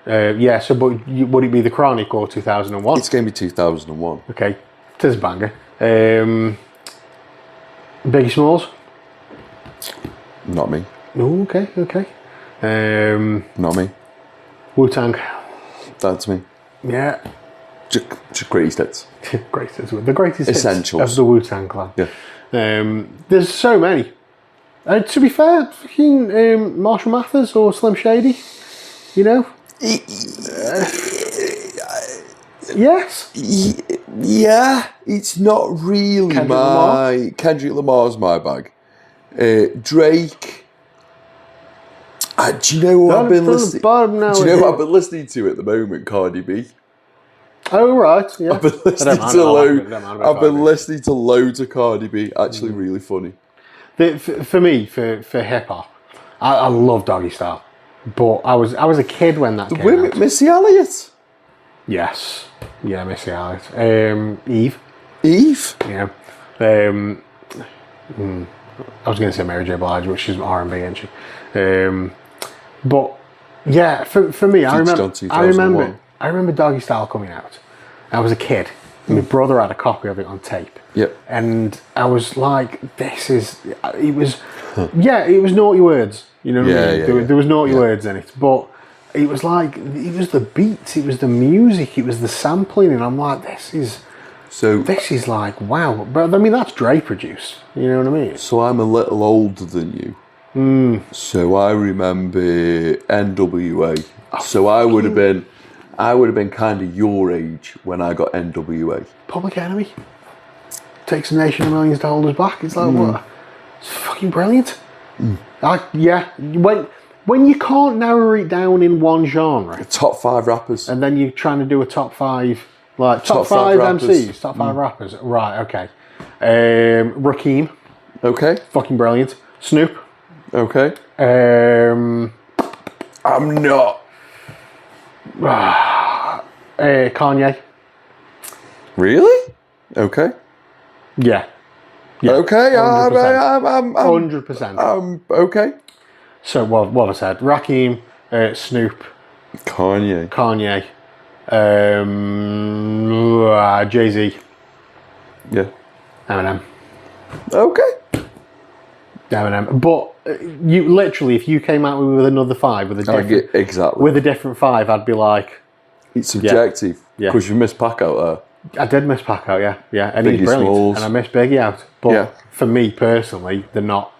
[SPEAKER 1] Yeah. So, but would it be The Chronic or 2001?
[SPEAKER 2] It's going to be 2001.
[SPEAKER 1] Okay, it is a banger. Biggie Smalls.
[SPEAKER 2] Not me.
[SPEAKER 1] Oh, okay.
[SPEAKER 2] Not me.
[SPEAKER 1] Wu-Tang.
[SPEAKER 2] That's me.
[SPEAKER 1] Yeah.
[SPEAKER 2] Just greatest hits.
[SPEAKER 1] The greatest
[SPEAKER 2] Essentials.
[SPEAKER 1] hits of the Wu-Tang Clan.
[SPEAKER 2] Yeah.
[SPEAKER 1] There's so many. To be fair, fucking Marshall Mathers or Slim Shady, yes.
[SPEAKER 2] Yeah, it's not really Kendrick Lamar's my bag. Drake. Do you know what I've been listening? What I've been listening to at the moment? Cardi B.
[SPEAKER 1] Oh right, yeah.
[SPEAKER 2] I've been listening to loads of Cardi B. Actually, really funny.
[SPEAKER 1] For me, for hip hop, I love Doggy Style, but I was a kid when that came out.
[SPEAKER 2] Missy Elliott.
[SPEAKER 1] Yes. Yeah, Missy Elliott. Eve.
[SPEAKER 2] Eve?
[SPEAKER 1] Yeah. I was going to say Mary J. Blige, but she's R&B, isn't she? But yeah, for me, I
[SPEAKER 2] Featured on
[SPEAKER 1] remember
[SPEAKER 2] 2001.
[SPEAKER 1] I remember Doggy Style coming out. I was a kid. My brother had a copy of it on tape.
[SPEAKER 2] Yep.
[SPEAKER 1] And I was like, it was naughty words. You know what I mean?
[SPEAKER 2] Yeah.
[SPEAKER 1] There was naughty words in it. But it was like, it was the beats, it was the music, it was the sampling. And I'm like, this is like, wow. But I mean, that's Dre produced. You know what I mean?
[SPEAKER 2] So I'm a little older than you. So I remember NWA. So I would have been kind of your age when I when NWA.
[SPEAKER 1] Public Enemy takes a nation of millions to hold us back. It's like, what? It's fucking brilliant. When you can't narrow it down in one genre,
[SPEAKER 2] Top 5 rappers.
[SPEAKER 1] and then you're trying to do a top 5, like top
[SPEAKER 2] five
[SPEAKER 1] 5
[SPEAKER 2] rappers.
[SPEAKER 1] MCs, top 5 rappers. Right, okay. Rakim,
[SPEAKER 2] Okay.
[SPEAKER 1] fucking brilliant. Snoop.
[SPEAKER 2] Okay.
[SPEAKER 1] Um,
[SPEAKER 2] I'm not.
[SPEAKER 1] Kanye.
[SPEAKER 2] Really? Okay.
[SPEAKER 1] Yeah.
[SPEAKER 2] Okay.
[SPEAKER 1] 100%.
[SPEAKER 2] Okay.
[SPEAKER 1] So what have I said? Rakim, Snoop,
[SPEAKER 2] Kanye.
[SPEAKER 1] Jay-Z,
[SPEAKER 2] Yeah.
[SPEAKER 1] Eminem.
[SPEAKER 2] Okay.
[SPEAKER 1] Eminem. But you literally, if you came out with another 5 with a
[SPEAKER 2] I
[SPEAKER 1] different,
[SPEAKER 2] get exactly.
[SPEAKER 1] with a different 5, I'd be like,
[SPEAKER 2] It's subjective.
[SPEAKER 1] Yeah.
[SPEAKER 2] Because you missed Pac out there.
[SPEAKER 1] I did miss Pac out, yeah, and
[SPEAKER 2] Biggie
[SPEAKER 1] he's brilliant,
[SPEAKER 2] Smalls.
[SPEAKER 1] and I miss Biggie out. But
[SPEAKER 2] Yeah.
[SPEAKER 1] for me personally, they're not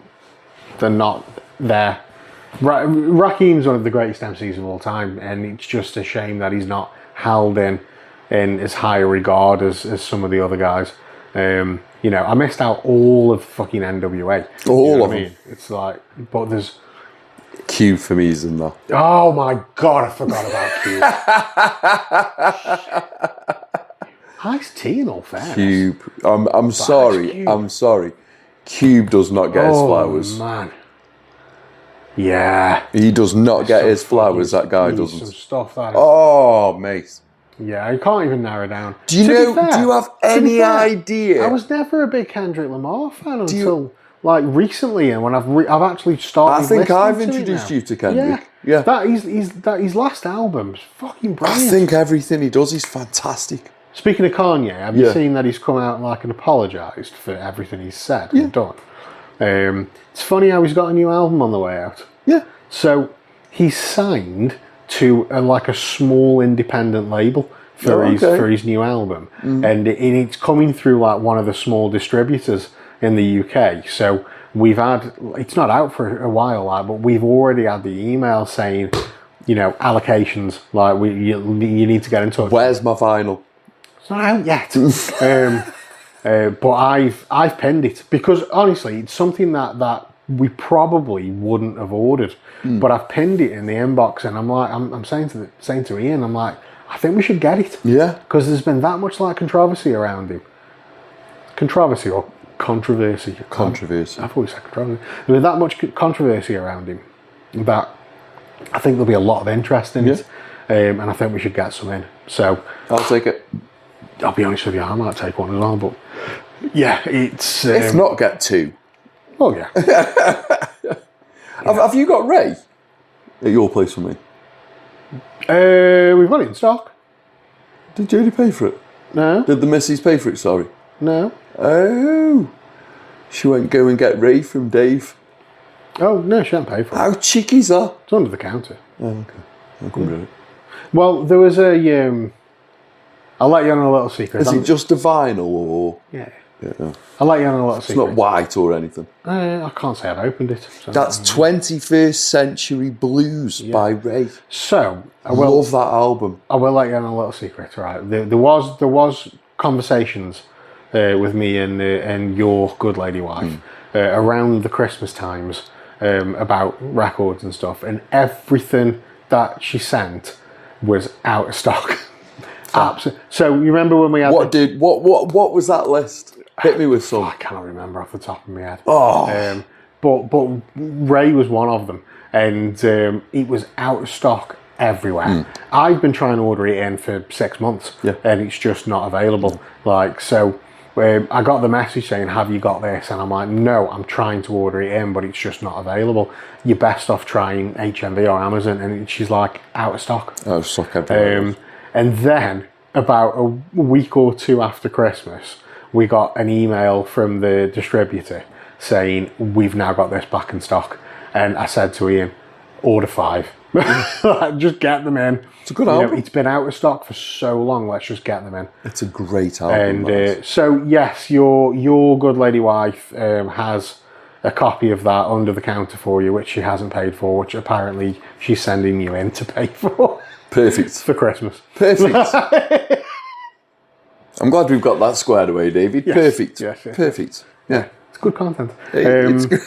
[SPEAKER 1] there. Rakim's one of the greatest MCs of all time, and it's just a shame that he's not held in as high a regard as some of the other guys. I missed out all of fucking NWA.
[SPEAKER 2] All of them.
[SPEAKER 1] It's like, but there's.
[SPEAKER 2] Cube for me is in that.
[SPEAKER 1] Oh my god, I forgot about Cube. Ice-T in all fairness.
[SPEAKER 2] Cube. I'm sorry.
[SPEAKER 1] Cube.
[SPEAKER 2] I'm sorry. Cube does not get his flowers.
[SPEAKER 1] Man. Yeah.
[SPEAKER 2] He does not get his
[SPEAKER 1] Some
[SPEAKER 2] flowers. That guy
[SPEAKER 1] fucking-
[SPEAKER 2] doesn't.
[SPEAKER 1] Some stuff that is.
[SPEAKER 2] Oh, mate.
[SPEAKER 1] Yeah, I can't even narrow down.
[SPEAKER 2] Do you
[SPEAKER 1] To be
[SPEAKER 2] know?
[SPEAKER 1] fair-
[SPEAKER 2] Do you have
[SPEAKER 1] to be
[SPEAKER 2] any
[SPEAKER 1] fair,
[SPEAKER 2] idea?
[SPEAKER 1] I was never a big Kendrick Lamar fan until like recently, and when I've actually started.
[SPEAKER 2] I think
[SPEAKER 1] listening
[SPEAKER 2] I've
[SPEAKER 1] to it
[SPEAKER 2] introduced
[SPEAKER 1] now.
[SPEAKER 2] you to Kendrick. Yeah.
[SPEAKER 1] That his last album's fucking
[SPEAKER 2] I
[SPEAKER 1] brilliant.
[SPEAKER 2] think everything he does is fantastic.
[SPEAKER 1] Speaking of Kanye, have you
[SPEAKER 2] Yeah.
[SPEAKER 1] seen that he's come out and apologised for everything he's said and done? It's funny how he's got a new album on the way out.
[SPEAKER 2] Yeah.
[SPEAKER 1] So he's signed to a small independent label for his new album, and it's coming through like one of the small distributors in the UK. So it's not out for a while, but we've already had the email saying, allocations, like you need to get in touch.
[SPEAKER 2] Where's my vinyl?
[SPEAKER 1] It's not out yet. But I've pinned it because honestly, it's something that we probably wouldn't have ordered. But I've pinned it in the inbox, and I'm like, I'm saying to Ian, I'm like, I think we should get it.
[SPEAKER 2] Yeah.
[SPEAKER 1] Because there's been that much controversy around him. Controversy or controversy?
[SPEAKER 2] Controversy.
[SPEAKER 1] I've always said controversy. There's been that much controversy around him that I think there'll be a lot of interest in it. And I think we should get some in. So
[SPEAKER 2] I'll take it.
[SPEAKER 1] I'll be honest with you, I might take one as well, but yeah, it's...
[SPEAKER 2] If not, get 2.
[SPEAKER 1] Oh, yeah.
[SPEAKER 2] Have you got Ray at your place for me?
[SPEAKER 1] We've got it in stock.
[SPEAKER 2] Did Jodie pay for it?
[SPEAKER 1] No,
[SPEAKER 2] Did the missus pay for it? Sorry.
[SPEAKER 1] no.
[SPEAKER 2] Oh. She won't go and get Ray from Dave.
[SPEAKER 1] Oh, no, she hasn't paid for it.
[SPEAKER 2] How cheeky's that?
[SPEAKER 1] It's under the counter.
[SPEAKER 2] Oh, okay. I'll come get it.
[SPEAKER 1] Well, there was a... I'll let you on a little secret.
[SPEAKER 2] Is it just a vinyl or?
[SPEAKER 1] Yeah.
[SPEAKER 2] Yeah.
[SPEAKER 1] I'll let you on a little
[SPEAKER 2] It's
[SPEAKER 1] secret.
[SPEAKER 2] not white or anything.
[SPEAKER 1] I can't say I've opened it. So.
[SPEAKER 2] That's 21st Century Blues by Ray.
[SPEAKER 1] So,
[SPEAKER 2] Love that album.
[SPEAKER 1] I will let you on a little secret, right? There was conversations with me and your good lady wife around the Christmas times about records and stuff, and everything that she sent was out of stock. Absolutely. So you remember when we had
[SPEAKER 2] What was that list? Hit me with some.
[SPEAKER 1] I cannot remember off the top of my head.
[SPEAKER 2] Oh.
[SPEAKER 1] But Ray was one of them, and it was out of stock everywhere. I've been trying to order it in for 6 months, and it's just not available. Like, so I got the message saying, have you got this? And I'm like, no, I'm trying to order it in, but it's just not available. You're best off trying HMV or Amazon. And she's like, out of stock.
[SPEAKER 2] Out of stock everywhere.
[SPEAKER 1] And then about a week or two after Christmas, we got an email from the distributor saying, we've now got this back in stock. And I said to Ian, order 5. Just get them in.
[SPEAKER 2] It's a good album.
[SPEAKER 1] It's been out of stock for so long. Let's just get them in.
[SPEAKER 2] It's a great album.
[SPEAKER 1] And so yes, your good lady wife has a copy of that under the counter for you, which she hasn't paid for, which apparently she's sending you in to pay for.
[SPEAKER 2] Perfect.
[SPEAKER 1] For Christmas.
[SPEAKER 2] Perfect. I'm glad we've got that squared away, David.
[SPEAKER 1] Yes.
[SPEAKER 2] Perfect.
[SPEAKER 1] Yes.
[SPEAKER 2] Perfect. Yeah.
[SPEAKER 1] It's good content.
[SPEAKER 2] It's good.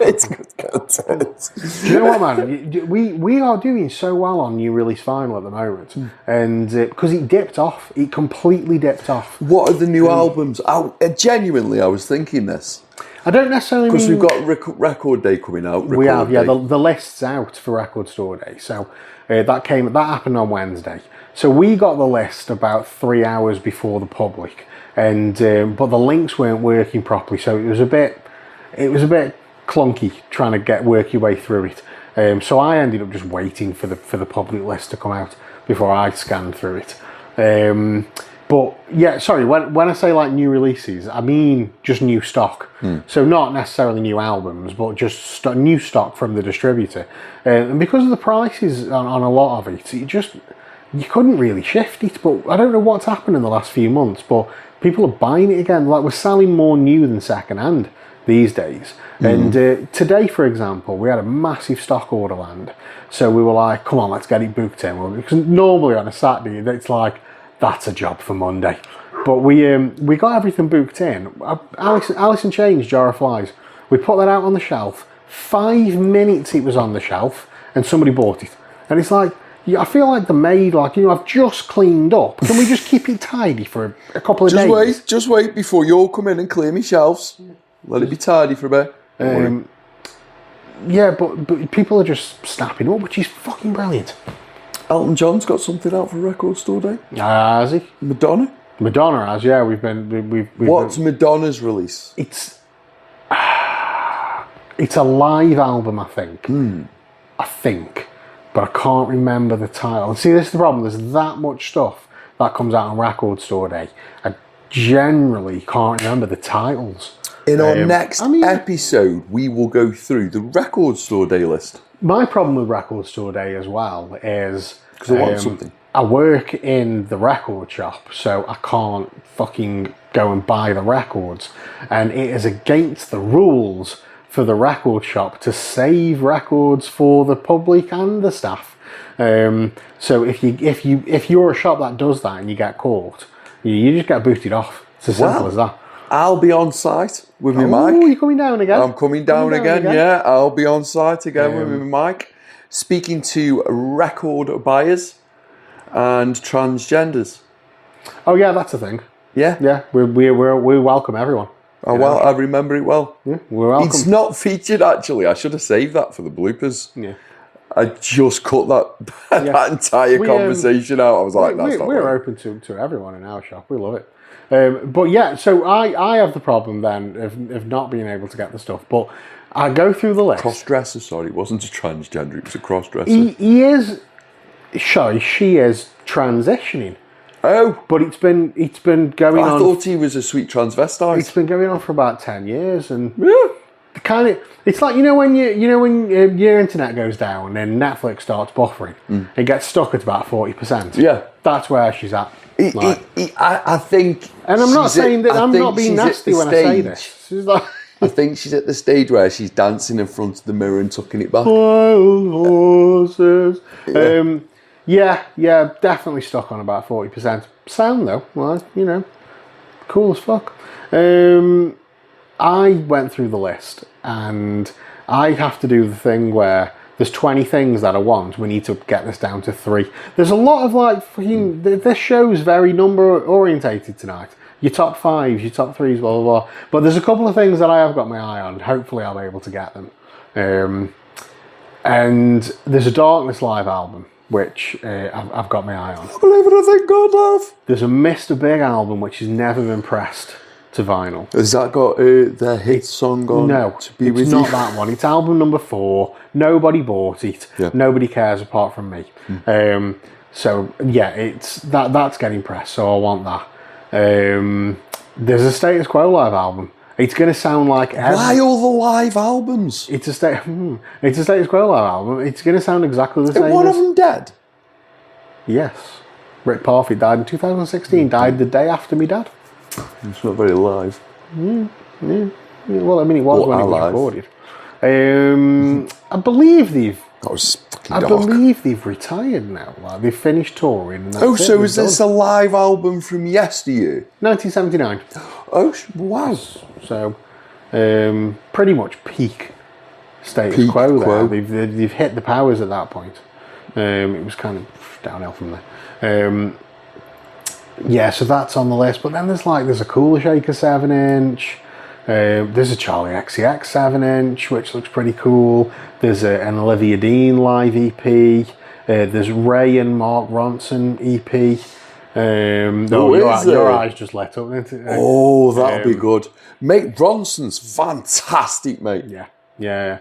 [SPEAKER 2] It's good content.
[SPEAKER 1] Do you know what, man? We are doing so well on new release vinyl at the moment, and because it dipped off, it completely dipped off.
[SPEAKER 2] What are the new albums? Genuinely, I was thinking this.
[SPEAKER 1] I don't necessarily
[SPEAKER 2] because we've got Record Day coming out.
[SPEAKER 1] We have, yeah. The list's out for Record Store Day, so that happened on Wednesday. So we got the list about 3 hours before the public, and but the links weren't working properly, so it was a bit clunky trying to work your way through it. So I ended up just waiting for the public list to come out before I scanned through it. But yeah, sorry, when I say like new releases, I mean just new stock. So not necessarily new albums, but just new stock from the distributor. And because of the prices on a lot of it, you couldn't really shift it. But I don't know what's happened in the last few months, but people are buying it again. Like, we're selling more new than second hand these days. And today, for example, we had a massive stock order land. So we were like, come on, let's get it booked in. Because normally on a Saturday, it's like, that's a job for Monday. But we got everything booked in. Alice in Chains, Jar of Flies. We put that out on the shelf. 5 minutes it was on the shelf, and somebody bought it. And it's like, I feel like the maid, like, I've just cleaned up. Can we just keep it tidy for a couple of days?
[SPEAKER 2] Just wait before you all come in and clear me shelves. Let it be tidy for a bit.
[SPEAKER 1] Yeah, but people are just snapping up, which is fucking brilliant.
[SPEAKER 2] Elton John's got something out for Record Store Day.
[SPEAKER 1] Has he?
[SPEAKER 2] Madonna
[SPEAKER 1] has, yeah.
[SPEAKER 2] What's Madonna's release?
[SPEAKER 1] It's a live album, I think. I think, but I can't remember the title. See, this is the problem. There's that much stuff that comes out on Record Store Day. I generally can't remember the titles.
[SPEAKER 2] In our next episode, we will go through the Record Store Day list.
[SPEAKER 1] My problem with Record Store Day as well is
[SPEAKER 2] because I want something.
[SPEAKER 1] I work in the record shop, so I can't fucking go and buy the records, and it is against the rules for the record shop to save records for the public and the staff. So if you're a shop that does that and you get caught, you just get booted off. It's as simple as that.
[SPEAKER 2] I'll be on site with my mic.
[SPEAKER 1] Oh, you're coming down again?
[SPEAKER 2] I'm coming down again, yeah. I'll be on site again with my mic, speaking to record buyers and transgenders.
[SPEAKER 1] Oh yeah, that's a thing.
[SPEAKER 2] Yeah,
[SPEAKER 1] yeah. We welcome everyone.
[SPEAKER 2] Oh well, I remember it well.
[SPEAKER 1] Yeah, we're welcome.
[SPEAKER 2] It's not featured actually. I should have saved that for the bloopers.
[SPEAKER 1] Yeah.
[SPEAKER 2] I just cut that entire conversation out. I was like, that's not.
[SPEAKER 1] We're open to everyone in our shop. We love it. But yeah, so I have the problem then of not being able to get the stuff. But I go through the list.
[SPEAKER 2] Cross-dresser, sorry, it wasn't a transgender, it was a cross-dresser.
[SPEAKER 1] He is, sorry, she is transitioning.
[SPEAKER 2] Oh,
[SPEAKER 1] but it's been going on.
[SPEAKER 2] I thought he was a sweet transvestite.
[SPEAKER 1] It's been going on for about 10 years, and it's like when your internet goes down and Netflix starts buffering, it gets stuck at about 40%.
[SPEAKER 2] Yeah,
[SPEAKER 1] that's where she's at.
[SPEAKER 2] I think,
[SPEAKER 1] and I'm not saying that I'm not being nasty when I say this. She's like,
[SPEAKER 2] I think she's at the stage where she's dancing in front of the mirror and tucking it back.
[SPEAKER 1] Wild horses. Yeah, definitely stuck on about 40%. Sound though, well, cool as fuck. I went through the list and I have to do the thing where there's 20 things that I want. We need to get this down to 3. There's a lot of this show's very number orientated tonight. Your top 5s, your top 3s, blah, blah, blah. But there's a couple of things that I have got my eye on. Hopefully I'll be able to get them. And there's a Darkness live album, which I've got my eye on.
[SPEAKER 2] I believe it, I thank God, love.
[SPEAKER 1] There's a Mr. Big album, which has never been pressed to vinyl.
[SPEAKER 2] Has that got their hit song on?
[SPEAKER 1] No,
[SPEAKER 2] To Be
[SPEAKER 1] it's
[SPEAKER 2] With
[SPEAKER 1] not
[SPEAKER 2] You?
[SPEAKER 1] that one. It's album number 4. Nobody bought it.
[SPEAKER 2] Yeah.
[SPEAKER 1] Nobody cares apart from me. So yeah, it's that's getting pressed. So I want that. There's a Status Quo live album. It's going to sound like
[SPEAKER 2] Why all the live albums?
[SPEAKER 1] it's a Status Quo live album. It's going to sound exactly the
[SPEAKER 2] Is
[SPEAKER 1] same.
[SPEAKER 2] one of
[SPEAKER 1] as,
[SPEAKER 2] them dead?
[SPEAKER 1] yes, Rick Parfitt died in 2016. Died the day after me dad.
[SPEAKER 2] It's not very live.
[SPEAKER 1] Well, I mean, it was
[SPEAKER 2] Or
[SPEAKER 1] when it was
[SPEAKER 2] alive.
[SPEAKER 1] recorded. I believe
[SPEAKER 2] That was fucking
[SPEAKER 1] I
[SPEAKER 2] dark.
[SPEAKER 1] believe they've retired now. Like they've finished touring. And that's
[SPEAKER 2] Oh,
[SPEAKER 1] it,
[SPEAKER 2] so
[SPEAKER 1] they're
[SPEAKER 2] is this
[SPEAKER 1] done.
[SPEAKER 2] a live album from yesteryear?
[SPEAKER 1] 1979?
[SPEAKER 2] Oh, wow.
[SPEAKER 1] So pretty much peak Status
[SPEAKER 2] Peak
[SPEAKER 1] Quo.
[SPEAKER 2] Quo.
[SPEAKER 1] There, they've hit the powers at that point. It was kind of downhill from there. Yeah, so that's on the list. But then there's a Cooler Shaker 7-inch. There's a Charlie XCX 7-inch, which looks pretty cool. There's an Olivia Dean live EP. There's Ray and Mark Ronson EP. Your eyes just lit up. Didn't it?
[SPEAKER 2] Oh, that'll be good. Mate, Bronson's fantastic, mate.
[SPEAKER 1] Yeah.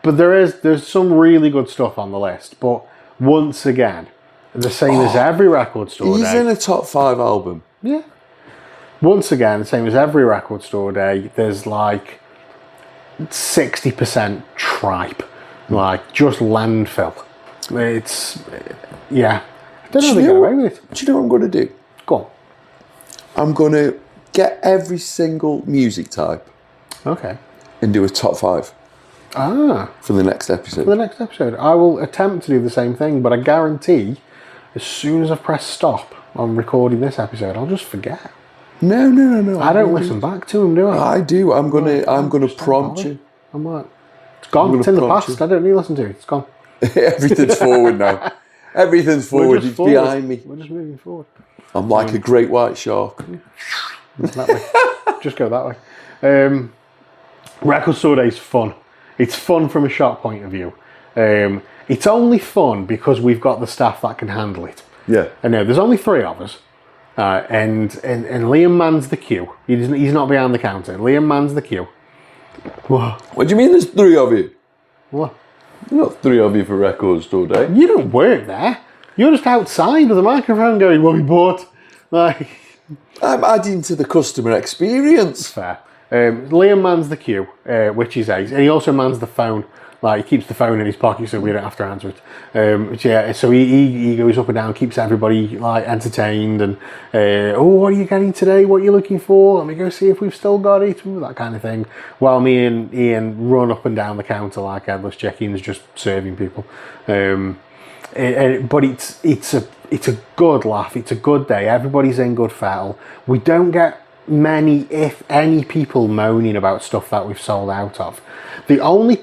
[SPEAKER 1] But there's some really good stuff on the list. But once again, the same as every record store
[SPEAKER 2] He's
[SPEAKER 1] day.
[SPEAKER 2] in a top 5 album.
[SPEAKER 1] Yeah. Once again, the same as every record store day, there's like 60% tripe. Like, just landfill. It's, yeah. I don't know how they get away with it.
[SPEAKER 2] Do you know what I'm going to do?
[SPEAKER 1] Go on.
[SPEAKER 2] I'm going to get every single music type
[SPEAKER 1] Okay.
[SPEAKER 2] and do a top 5 for the next episode.
[SPEAKER 1] For the next episode, I will attempt to do the same thing, but I guarantee as soon as I press stop on recording this episode, I'll just forget.
[SPEAKER 2] No.
[SPEAKER 1] I don't listen back to them, do I?
[SPEAKER 2] I do. I'm gonna prompt you.
[SPEAKER 1] I'm like, it's gone. It's in the
[SPEAKER 2] prompt
[SPEAKER 1] past.
[SPEAKER 2] you.
[SPEAKER 1] I don't need to listen to it. It's gone.
[SPEAKER 2] Everything's forward now. Everything's forward. It's
[SPEAKER 1] forward.
[SPEAKER 2] behind me.
[SPEAKER 1] We're just moving forward.
[SPEAKER 2] I'm like a great white shark.
[SPEAKER 1] That way. Just go that way. Record store day's fun. It's fun from a shop point of view. It's only fun because we've got the staff that can handle it.
[SPEAKER 2] Yeah.
[SPEAKER 1] I know there's only 3 of us, and Liam mans the queue. He's not behind the counter. Liam mans the queue. What?
[SPEAKER 2] What do you mean there's 3 of you?
[SPEAKER 1] What?
[SPEAKER 2] There's not 3 of you for Record Store Day.
[SPEAKER 1] You don't work there. You're just outside with a microphone going, "What we bought?" Like,
[SPEAKER 2] I'm adding to the customer experience.
[SPEAKER 1] fair. Liam mans the queue, which is ace, and he also mans the phone. Like, he keeps the phone in his pocket so we don't have to answer it. So he goes up and down, keeps everybody like entertained, and what are you getting today? What are you looking for? Let me go see if we've still got it, that kind of thing. While me and Ian run up and down the counter like headless chickens, just serving people. But it's a good laugh. It's a good day. Everybody's in good fettle. We don't get many, if any, people moaning about stuff that we've sold out of. The only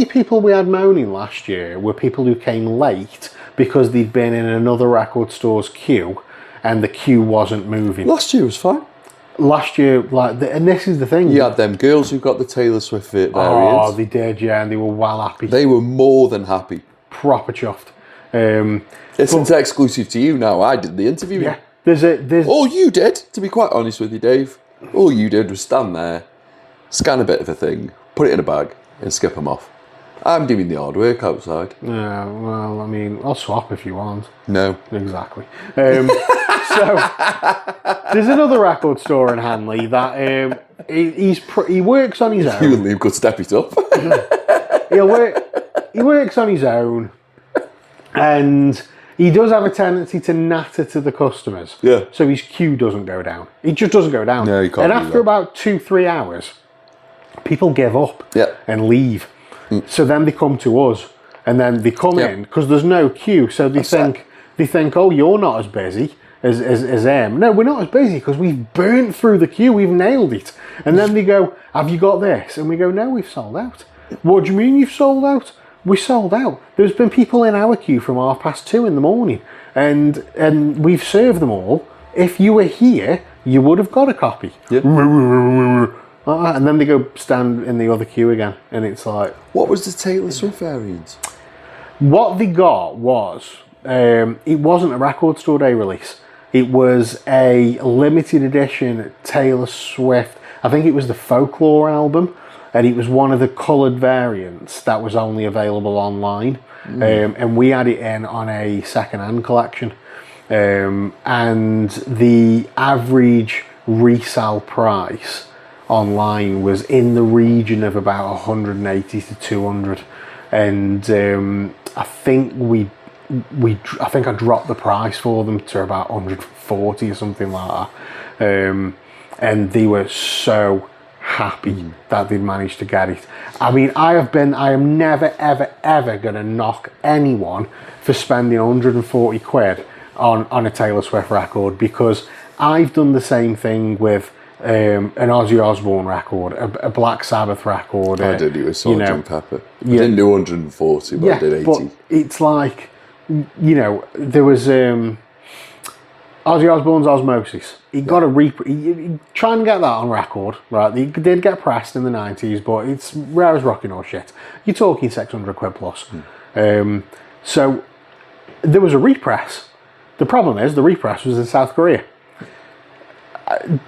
[SPEAKER 1] people we had moaning last year were people who came late because they'd been in another record store's queue and the queue wasn't moving.
[SPEAKER 2] Last year was fine.
[SPEAKER 1] Last year, and this is the thing.
[SPEAKER 2] You had them girls who got the Taylor Swift variant.
[SPEAKER 1] Oh, they did, yeah, and they were well happy.
[SPEAKER 2] They were more than happy.
[SPEAKER 1] Proper chuffed.
[SPEAKER 2] It's exclusive to you now. I did the interview.
[SPEAKER 1] Yeah, there's
[SPEAKER 2] All you did, to be quite honest with you, Dave, all you did was stand there, scan a bit of a thing, put it in a bag, and skip them off. I'm doing the hard work outside.
[SPEAKER 1] well, I mean, I'll swap if you want.
[SPEAKER 2] No.
[SPEAKER 1] Exactly. So there's another record store in Hanley that he works on his
[SPEAKER 2] You
[SPEAKER 1] own.
[SPEAKER 2] and Liam could step it up.
[SPEAKER 1] He works on his own, and he does have a tendency to natter to the customers.
[SPEAKER 2] Yeah.
[SPEAKER 1] So his queue doesn't go down. It just doesn't go down.
[SPEAKER 2] No, you can't
[SPEAKER 1] And
[SPEAKER 2] do
[SPEAKER 1] after
[SPEAKER 2] that.
[SPEAKER 1] about 2-3 hours, people give up
[SPEAKER 2] Yeah.
[SPEAKER 1] and leave. So then they come to us, and then they come
[SPEAKER 2] Yeah.
[SPEAKER 1] in because there's no queue. So they think, oh, you're not as busy as them. No, we're not as busy because we've burnt through the queue. We've nailed it. And then they go, have you got this? And we go, no, we've sold out. What do you mean you've sold out? We sold out. There's been people in our queue from 2:30 in the morning, and we've served them all. If you were here, you would have got a copy.
[SPEAKER 2] Yeah.
[SPEAKER 1] And then they go stand in the other queue again, and it's like,
[SPEAKER 2] What was the Taylor Swift variant?
[SPEAKER 1] What they got was, it wasn't a Record Store Day release. It was a limited edition Taylor Swift, I think it was the Folklore album, and it was one of the coloured variants that was only available online. And we had it in on a second-hand collection. And the average resale price online was in the region of about 180 to 200. And I think I think I dropped the price for them to about 140 or something like that. And they were so happy that they'd managed to get it. I mean, I am never, ever, ever going to knock anyone for spending 140 quid on a Taylor Swift record, because I've done the same thing with an Ozzy Osbourne record, a Black Sabbath record.
[SPEAKER 2] I did it with Sgt. Pepper. I
[SPEAKER 1] yeah.
[SPEAKER 2] didn't do 140, but I did 80.
[SPEAKER 1] But it's like, there was Ozzy Osbourne's Osmosis. He got he try and get that on record, right? He did get pressed in the 90s, but it's rare as rocking or shit. You're talking 600 quid plus. So there was a repress. The problem is the repress was in South Korea.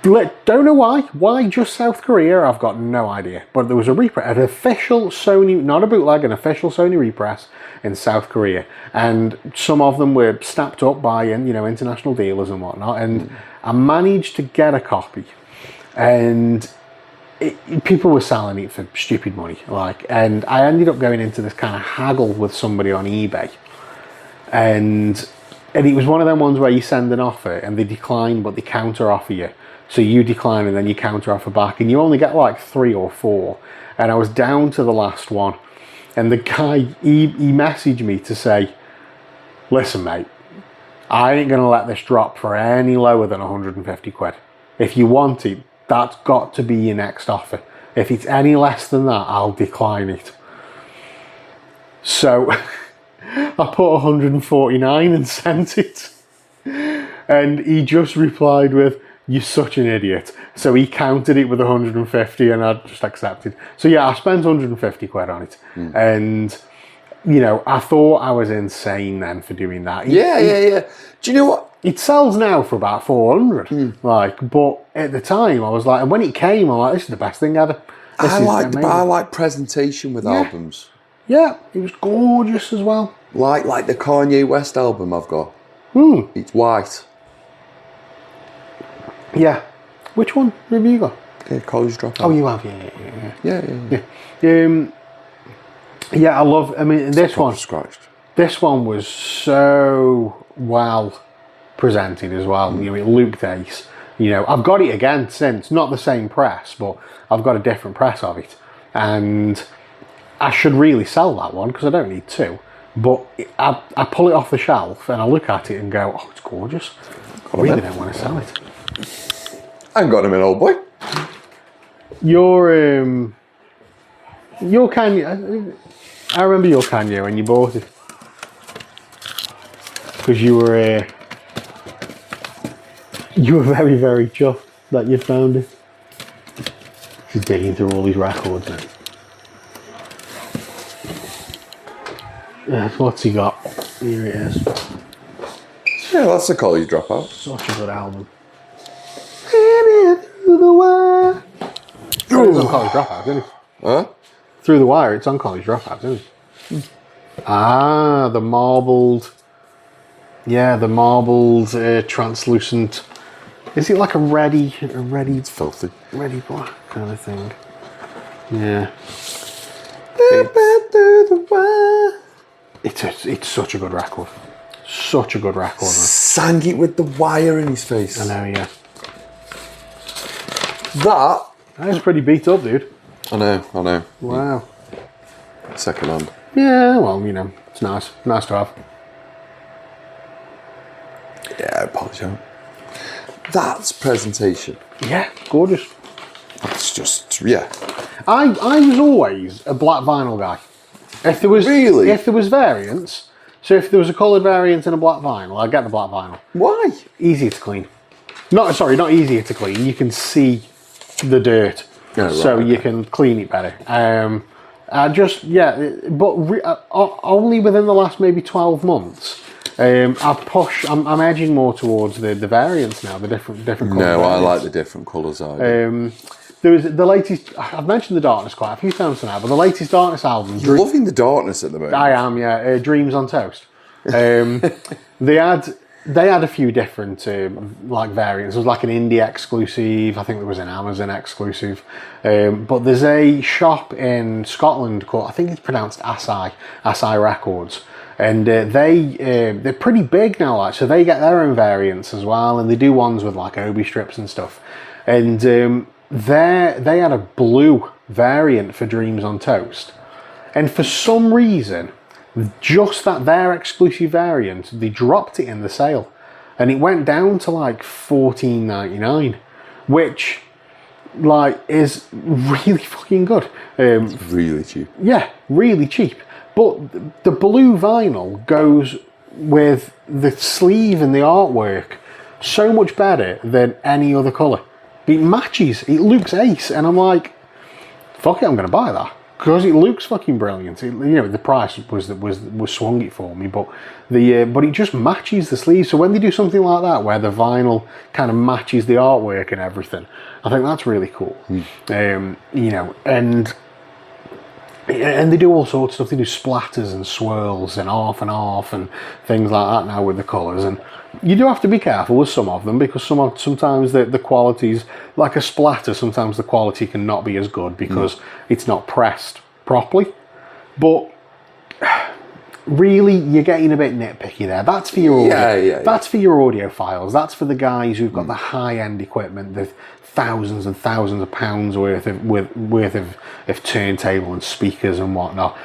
[SPEAKER 1] Don't know why. Why just South Korea? I've got no idea. But there was a repress, an official Sony, not a bootleg, an official Sony repress in South Korea, and some of them were snapped up by international dealers and whatnot. And I managed to get a copy, and people were selling it for stupid money. And I ended up going into this kind of haggle with somebody on eBay, and it was one of them ones where you send an offer and they decline, but they counter offer you. So you decline and then you counter offer back, and you only get like 3 or 4. And I was down to the last one, and the guy, he messaged me to say, listen mate, I ain't going to let this drop for any lower than 150 quid. If you want it, that's got to be your next offer. If it's any less than that, I'll decline it. So I put 149 and sent it, and he just replied with, you're such an idiot. So he counted it with 150 and I just accepted. So yeah, I spent 150 quid on it. And I thought I was insane then for doing that.
[SPEAKER 2] Yeah. Do you know what?
[SPEAKER 1] It sells now for about 400. But at the time I was like, and when it came, I'm like, this is the best thing ever.
[SPEAKER 2] I like presentation with albums.
[SPEAKER 1] Yeah, it was gorgeous as well.
[SPEAKER 2] Like the Kanye West album I've got. It's white.
[SPEAKER 1] Yeah. Which one have you got?
[SPEAKER 2] Yeah, College Dropout.
[SPEAKER 1] Oh, you have, yeah. I love. I mean, this one.
[SPEAKER 2] Scratched.
[SPEAKER 1] This one was so well presented as well. It looked ace. I've got it again since. Not the same press, but I've got a different press of it, and I should really sell that one because I don't need 2. But I pull it off the shelf and I look at it and go, oh, it's gorgeous. I really don't want to sell it.
[SPEAKER 2] I haven't got him in, old boy.
[SPEAKER 1] Your Kanye, I remember your Kanye when you bought it. Because you were very, very chuffed that you found it. He's digging through all these records now. Yeah, what's he got? Here it is.
[SPEAKER 2] Yeah, that's a College Dropout.
[SPEAKER 1] Such a good album. Through the wire. It's on College Dropout, isn't it?
[SPEAKER 2] Huh?
[SPEAKER 1] Through the Wire, it's on College Dropout, isn't it? Ah, the marbled. Yeah, the marbled translucent. Is it like a ready?
[SPEAKER 2] It's filthy.
[SPEAKER 1] Ready black kind of thing. Yeah. It's such a good record. Such a good record, man.
[SPEAKER 2] Sang it with the wire in his face.
[SPEAKER 1] I know, yeah.
[SPEAKER 2] That
[SPEAKER 1] is pretty beat up, dude.
[SPEAKER 2] I know.
[SPEAKER 1] Wow.
[SPEAKER 2] Second hand.
[SPEAKER 1] Yeah, well, it's nice. Nice to have.
[SPEAKER 2] Yeah, apologize. That's presentation.
[SPEAKER 1] Yeah, gorgeous.
[SPEAKER 2] That's just, yeah.
[SPEAKER 1] I was always a black vinyl guy. If there was variants, so if there was a coloured variant and a black vinyl, I'd get the black vinyl.
[SPEAKER 2] Why?
[SPEAKER 1] Easier to clean. Not easier to clean. You can see the dirt,
[SPEAKER 2] Oh, right,
[SPEAKER 1] so you
[SPEAKER 2] okay.
[SPEAKER 1] can clean it better. Only within the last maybe 12 months. I'm edging more towards the variants now, the different colour
[SPEAKER 2] No, I
[SPEAKER 1] variants.
[SPEAKER 2] like the different colours. I do.
[SPEAKER 1] There was the latest. I've mentioned the Darkness quite a few times now, but the latest Darkness album.
[SPEAKER 2] You're loving the darkness at the moment.
[SPEAKER 1] I am, yeah. Dreams on Toast. They had a few different like variants. There was like an indie exclusive. I think there was an Amazon exclusive. But there's a shop in Scotland called, I think it's pronounced Asai Records, and they're pretty big now. Like, so they get their own variants as well, and they do ones with like Obi strips and stuff. And they had a blue variant for Dreams on Toast, and for some reason, just their exclusive variant, they dropped it in the sale, and it went down to like $14.99, which like is really fucking good.
[SPEAKER 2] It's really cheap.
[SPEAKER 1] Yeah, really cheap. But the blue vinyl goes with the sleeve and the artwork so much better than any other colour. It matches. It looks ace, and I'm like, fuck it, I'm going to buy that because it looks fucking brilliant. The price was swung it for me, but it just matches the sleeve. So when they do something like that, where the vinyl kind of matches the artwork and everything, I think that's really cool. And they do all sorts of stuff. They do splatters and swirls and half and things like that now with the colours. And you do have to be careful with some of them because sometimes the quality's like a splatter. Sometimes the quality can not be as good because it's not pressed properly. But really, you're getting a bit nitpicky there. That's for your audio. That's for your audiophiles. That's for the guys who've got the high-end equipment, the thousands and thousands of pounds worth of turntable and speakers and whatnot.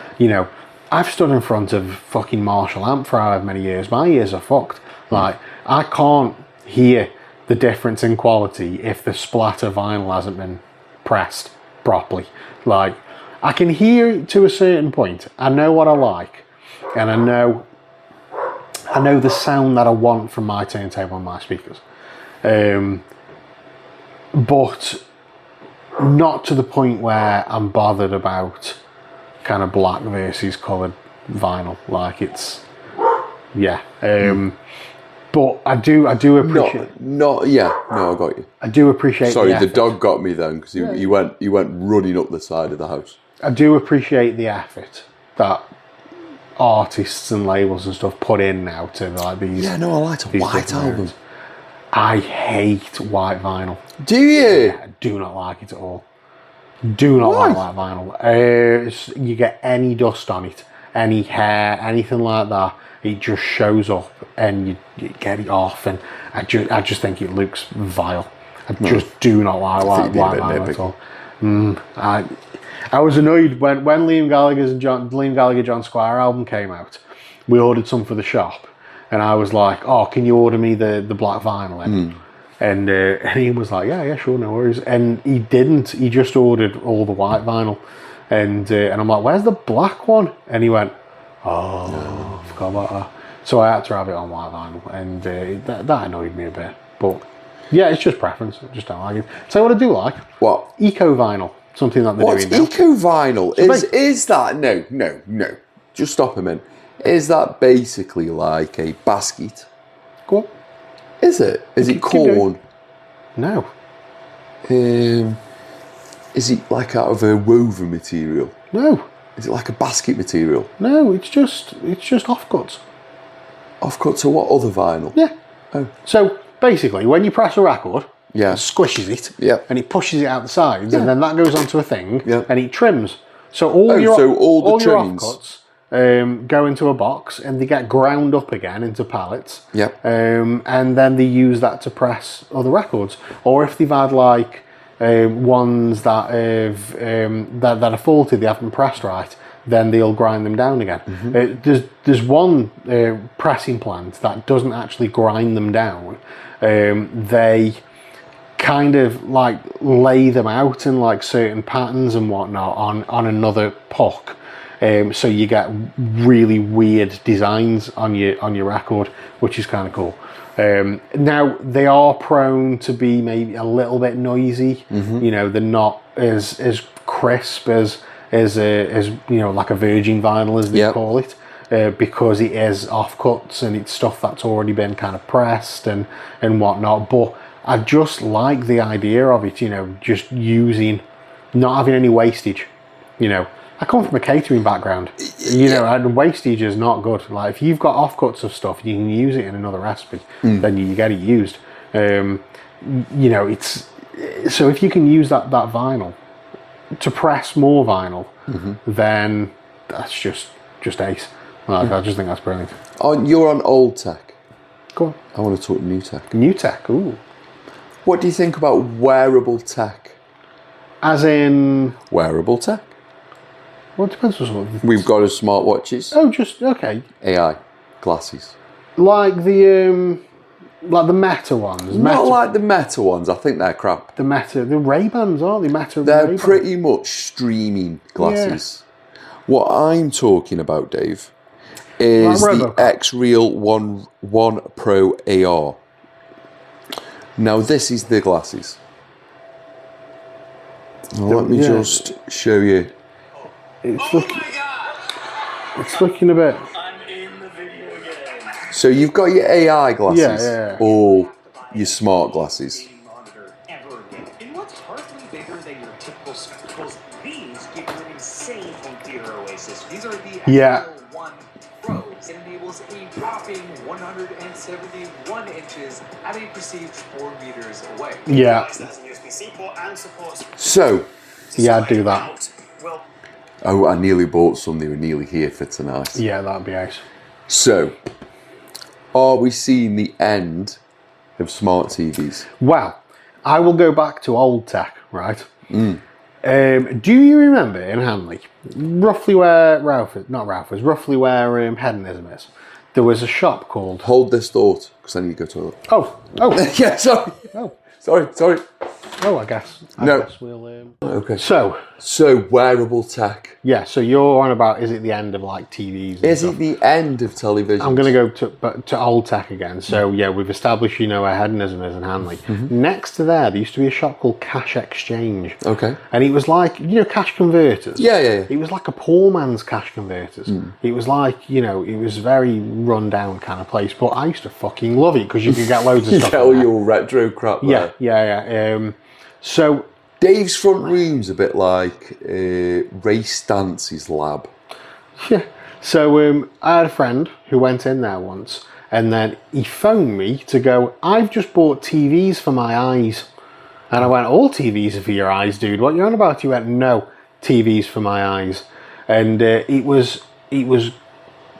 [SPEAKER 1] I've stood in front of fucking Marshall amp for however many years. My ears are fucked. Like, I can't hear the difference in quality if the splatter vinyl hasn't been pressed properly. Like, I can hear it to a certain point. I know what I like, and I know the sound that I want from my turntable and my speakers. But not to the point where I'm bothered about kind of black versus coloured vinyl. Like, it's, yeah. But I do appreciate.
[SPEAKER 2] No, I got you.
[SPEAKER 1] I do appreciate.
[SPEAKER 2] Sorry, the dog got me then because he went running up the side of the house.
[SPEAKER 1] I do appreciate the effort that artists and labels and stuff put in now to like these.
[SPEAKER 2] Yeah, no, I like a white album.
[SPEAKER 1] I hate white vinyl.
[SPEAKER 2] Do you?
[SPEAKER 1] I do not like it at all. Do not like white vinyl. You get any dust on it, any hair, anything like that, it just shows up and you get it off, and I just think it looks vile. I just do not like white vinyl at all. I was annoyed when Liam Gallagher John Squire album came out. We ordered some for the shop, and I was like, "Oh, can you order me the black vinyl?" And he was like, "Yeah, sure, no worries." And he didn't. He just ordered all the white vinyl, and I'm like, "Where's the black one?" And he went, "Oh, I forgot about that." So I had to have it on white vinyl, and that annoyed me a bit. But yeah, it's just preference. I just don't like it. So what I do like,
[SPEAKER 2] what?
[SPEAKER 1] Eco vinyl, something that they're
[SPEAKER 2] What's
[SPEAKER 1] doing now.
[SPEAKER 2] eco vinyl? Is that no? Just stop a minute. Is that basically like a basket?
[SPEAKER 1] Go on.
[SPEAKER 2] Is it? Is it corn?
[SPEAKER 1] No.
[SPEAKER 2] Is it like out of a woven material?
[SPEAKER 1] No.
[SPEAKER 2] Is it like a basket material?
[SPEAKER 1] No, it's just offcuts.
[SPEAKER 2] Offcut to what other vinyl?
[SPEAKER 1] Yeah.
[SPEAKER 2] Oh.
[SPEAKER 1] So basically, when you press a record,
[SPEAKER 2] Yeah.
[SPEAKER 1] it squishes it,
[SPEAKER 2] Yeah.
[SPEAKER 1] and it pushes it out the sides, and then that goes onto a thing,
[SPEAKER 2] Yeah.
[SPEAKER 1] and it trims. So all
[SPEAKER 2] Oh,
[SPEAKER 1] your
[SPEAKER 2] so all the
[SPEAKER 1] your
[SPEAKER 2] trimmings.
[SPEAKER 1] offcuts go into a box, and they get ground up again into pallets.
[SPEAKER 2] Yeah.
[SPEAKER 1] And then they use that to press other records, or if they've had like ones that that are faulty, they haven't been pressed right, then they'll grind them down again. There's one pressing plant that doesn't actually grind them down. They kind of like lay them out in like certain patterns and whatnot on another puck. So you get really weird designs on your record, which is kind of cool. Now they are prone to be maybe a little bit noisy. They're not as crisp as as like a virgin vinyl, as they
[SPEAKER 2] Yep.
[SPEAKER 1] call it, because it is offcuts and it's stuff that's already been kind of pressed and whatnot. But I just like the idea of it, just using, not having any wastage. I come from a catering background, and wastage is not good. Like, if you've got offcuts of stuff, you can use it in another recipe, then you get it used. It's so if you can use that vinyl to press more vinyl, then that's just ace. Like, I just think that's brilliant.
[SPEAKER 2] You're on old tech.
[SPEAKER 1] Go on.
[SPEAKER 2] I want to talk new tech.
[SPEAKER 1] New tech, ooh.
[SPEAKER 2] What do you think about wearable tech?
[SPEAKER 1] As in,
[SPEAKER 2] Wearable tech.
[SPEAKER 1] well, it depends on something.
[SPEAKER 2] We've got smartwatches,
[SPEAKER 1] Oh, just okay.
[SPEAKER 2] AI, glasses.
[SPEAKER 1] Like the Meta ones.
[SPEAKER 2] Not like the Meta ones. I think they're crap.
[SPEAKER 1] the Ray-Bans, aren't they? Meta
[SPEAKER 2] They're
[SPEAKER 1] Ray-Bans.
[SPEAKER 2] pretty much streaming glasses. What I'm talking about, Dave, is
[SPEAKER 1] Like
[SPEAKER 2] the
[SPEAKER 1] Robocop.
[SPEAKER 2] X-Real One Pro AR. Now, this is the glasses. Let me just show you.
[SPEAKER 1] It's looking a bit.
[SPEAKER 3] I'm in the video again.
[SPEAKER 2] So you've got your AI glasses,
[SPEAKER 1] Yeah.
[SPEAKER 2] or your smart glasses.
[SPEAKER 3] Monitor ever again. And what's hardly bigger than your typical spectacles, these give you an insane home theater oasis. These are the
[SPEAKER 1] Yeah.
[SPEAKER 3] X-Real One Pros. It enables a whopping 171 inches at a perceived 4 meters away.
[SPEAKER 1] Yeah.
[SPEAKER 3] It has a USB-C port and supports.
[SPEAKER 2] So,
[SPEAKER 1] Yeah, I'd do that.
[SPEAKER 3] Well,
[SPEAKER 2] oh, I nearly bought some. They were nearly here for tonight.
[SPEAKER 1] Yeah, that'd be ace.
[SPEAKER 2] So, are we seeing the end of smart TVs?
[SPEAKER 1] Well, I will go back to old tech, right? Do you remember in Hanley, roughly where roughly where Hedonism is? There was a shop called.
[SPEAKER 2] Hold this thought, because I need to go to the toilet.
[SPEAKER 1] Oh,
[SPEAKER 2] Yeah, sorry.
[SPEAKER 1] oh,
[SPEAKER 2] Sorry.
[SPEAKER 1] I guess. I
[SPEAKER 2] No.
[SPEAKER 1] guess we'll.
[SPEAKER 2] Okay.
[SPEAKER 1] So
[SPEAKER 2] So, wearable tech.
[SPEAKER 1] yeah, so you're on about, is it the end of like TVs? And
[SPEAKER 2] Is
[SPEAKER 1] stuff?
[SPEAKER 2] it the end of television?
[SPEAKER 1] I'm going to go to old tech again. So yeah, we've established where Hedonism is in Hanley. Next to there used to be a shop called Cash Exchange.
[SPEAKER 2] Okay.
[SPEAKER 1] And it was like, cash converters.
[SPEAKER 2] Yeah.
[SPEAKER 1] It was like a poor man's cash converters. It was like, it was very run down kind of place. But I used to fucking love it because you could get loads of stuff.
[SPEAKER 2] Yeah,
[SPEAKER 1] in
[SPEAKER 2] all
[SPEAKER 1] there.
[SPEAKER 2] your retro crap there.
[SPEAKER 1] Yeah. So
[SPEAKER 2] Dave's front room's a bit like Ray Stance's lab.
[SPEAKER 1] yeah. So I had a friend who went in there once, and then he phoned me to go, I've just bought TVs for my eyes. And I went, all TVs are for your eyes, dude. What you on about? He went, no, TVs for my eyes. And it was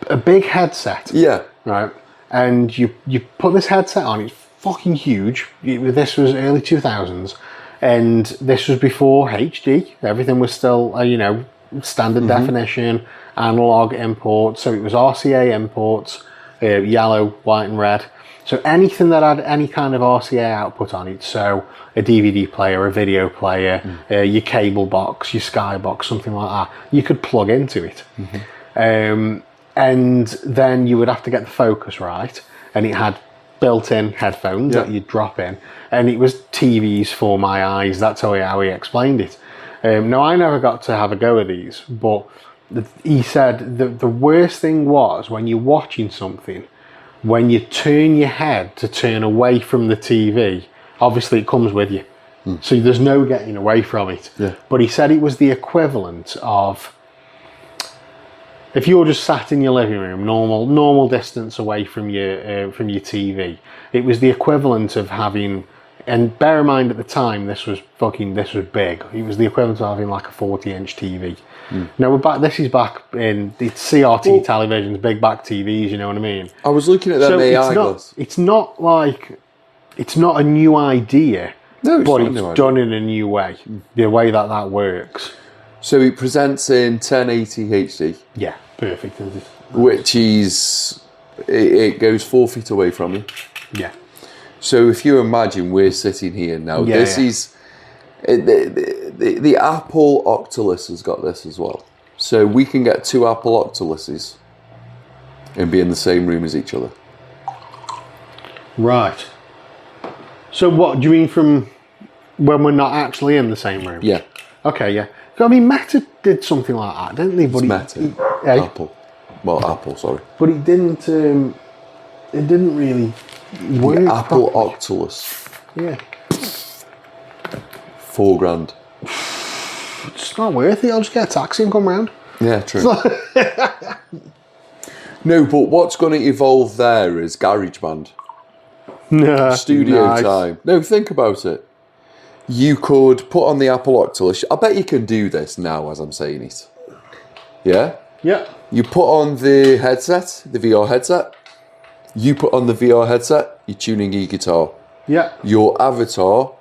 [SPEAKER 1] a big headset,
[SPEAKER 2] Yeah.
[SPEAKER 1] right? And you put this headset on, it's fucking huge. This was early 2000s. And this was before HD. Everything was still, standard definition, analog import. So it was RCA imports, yellow, white and red. So anything that had any kind of RCA output on it, so a DVD player, a video player, your cable box, your Sky box, something like that, you could plug into it. And then you would have to get the focus right. And it had built-in headphones that you'd drop in, and it was TVs for my eyes. That's how he explained it. Now, I never got to have a go at these, but he said the worst thing was when you're watching something, when you turn your head to turn away from the TV, obviously it comes with you. So there's no getting away from it.
[SPEAKER 2] Yeah.
[SPEAKER 1] But he said it was the equivalent of, if you're just sat in your living room, normal distance away from your TV, it was the equivalent of having, and bear in mind at the time this was big. It was the equivalent of having like a 40-inch TV. Now this is back in it's CRT televisions, big back TVs. You know what I mean?
[SPEAKER 2] I was looking at them AI glass.
[SPEAKER 1] It's not a new idea.
[SPEAKER 2] No, it's
[SPEAKER 1] but
[SPEAKER 2] not a
[SPEAKER 1] it's
[SPEAKER 2] new idea.
[SPEAKER 1] done in a new way. The way that works.
[SPEAKER 2] So it presents in 1080 HD,
[SPEAKER 1] Yeah, perfect.
[SPEAKER 2] which is, it goes 4 feet away from you.
[SPEAKER 1] Yeah.
[SPEAKER 2] So if you imagine we're sitting here now,
[SPEAKER 1] Yeah,
[SPEAKER 2] this
[SPEAKER 1] yeah.
[SPEAKER 2] is, the Apple Oculus has got this as well. So we can get 2 Apple Oculuses and be in the same room as each other.
[SPEAKER 1] Right. So what do you mean from when we're not actually in the same room?
[SPEAKER 2] Yeah.
[SPEAKER 1] Okay, yeah. I mean, Meta did something like that, didn't they? But
[SPEAKER 2] Meta.
[SPEAKER 1] eh?
[SPEAKER 2] Apple. Well, Apple, sorry.
[SPEAKER 1] But it didn't. It didn't really work.
[SPEAKER 2] The Apple
[SPEAKER 1] properly.
[SPEAKER 2] Oculus.
[SPEAKER 1] Yeah.
[SPEAKER 2] $4,000.
[SPEAKER 1] It's not worth it. I'll just get a taxi and come round.
[SPEAKER 2] Yeah, true. No, but what's going to evolve there is GarageBand.
[SPEAKER 1] No.
[SPEAKER 2] Studio
[SPEAKER 1] Nice.
[SPEAKER 2] time. No, think about it. You could put on the Apple Oculus. I bet you can do this now as I'm saying it. Yeah?
[SPEAKER 1] Yeah.
[SPEAKER 2] You put on the headset, the VR headset. You put on the VR headset, you're tuning your guitar.
[SPEAKER 1] Yeah.
[SPEAKER 2] Your avatar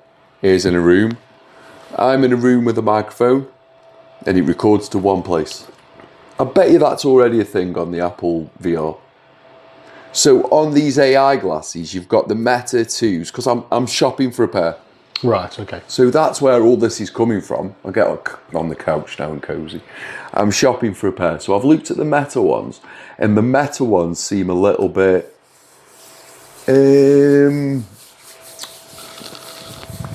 [SPEAKER 2] is in a room. I'm in a room with a microphone, and it records to one place. I bet you that's already a thing on the Apple VR. So on these AI glasses, you've got the Meta 2s, because I'm shopping for a pair.
[SPEAKER 1] Right. Okay.
[SPEAKER 2] So that's where all this is coming from. I get on the couch now and cozy. I'm shopping for a pair. So I've looked at the Meta ones, and the Meta ones seem a little bit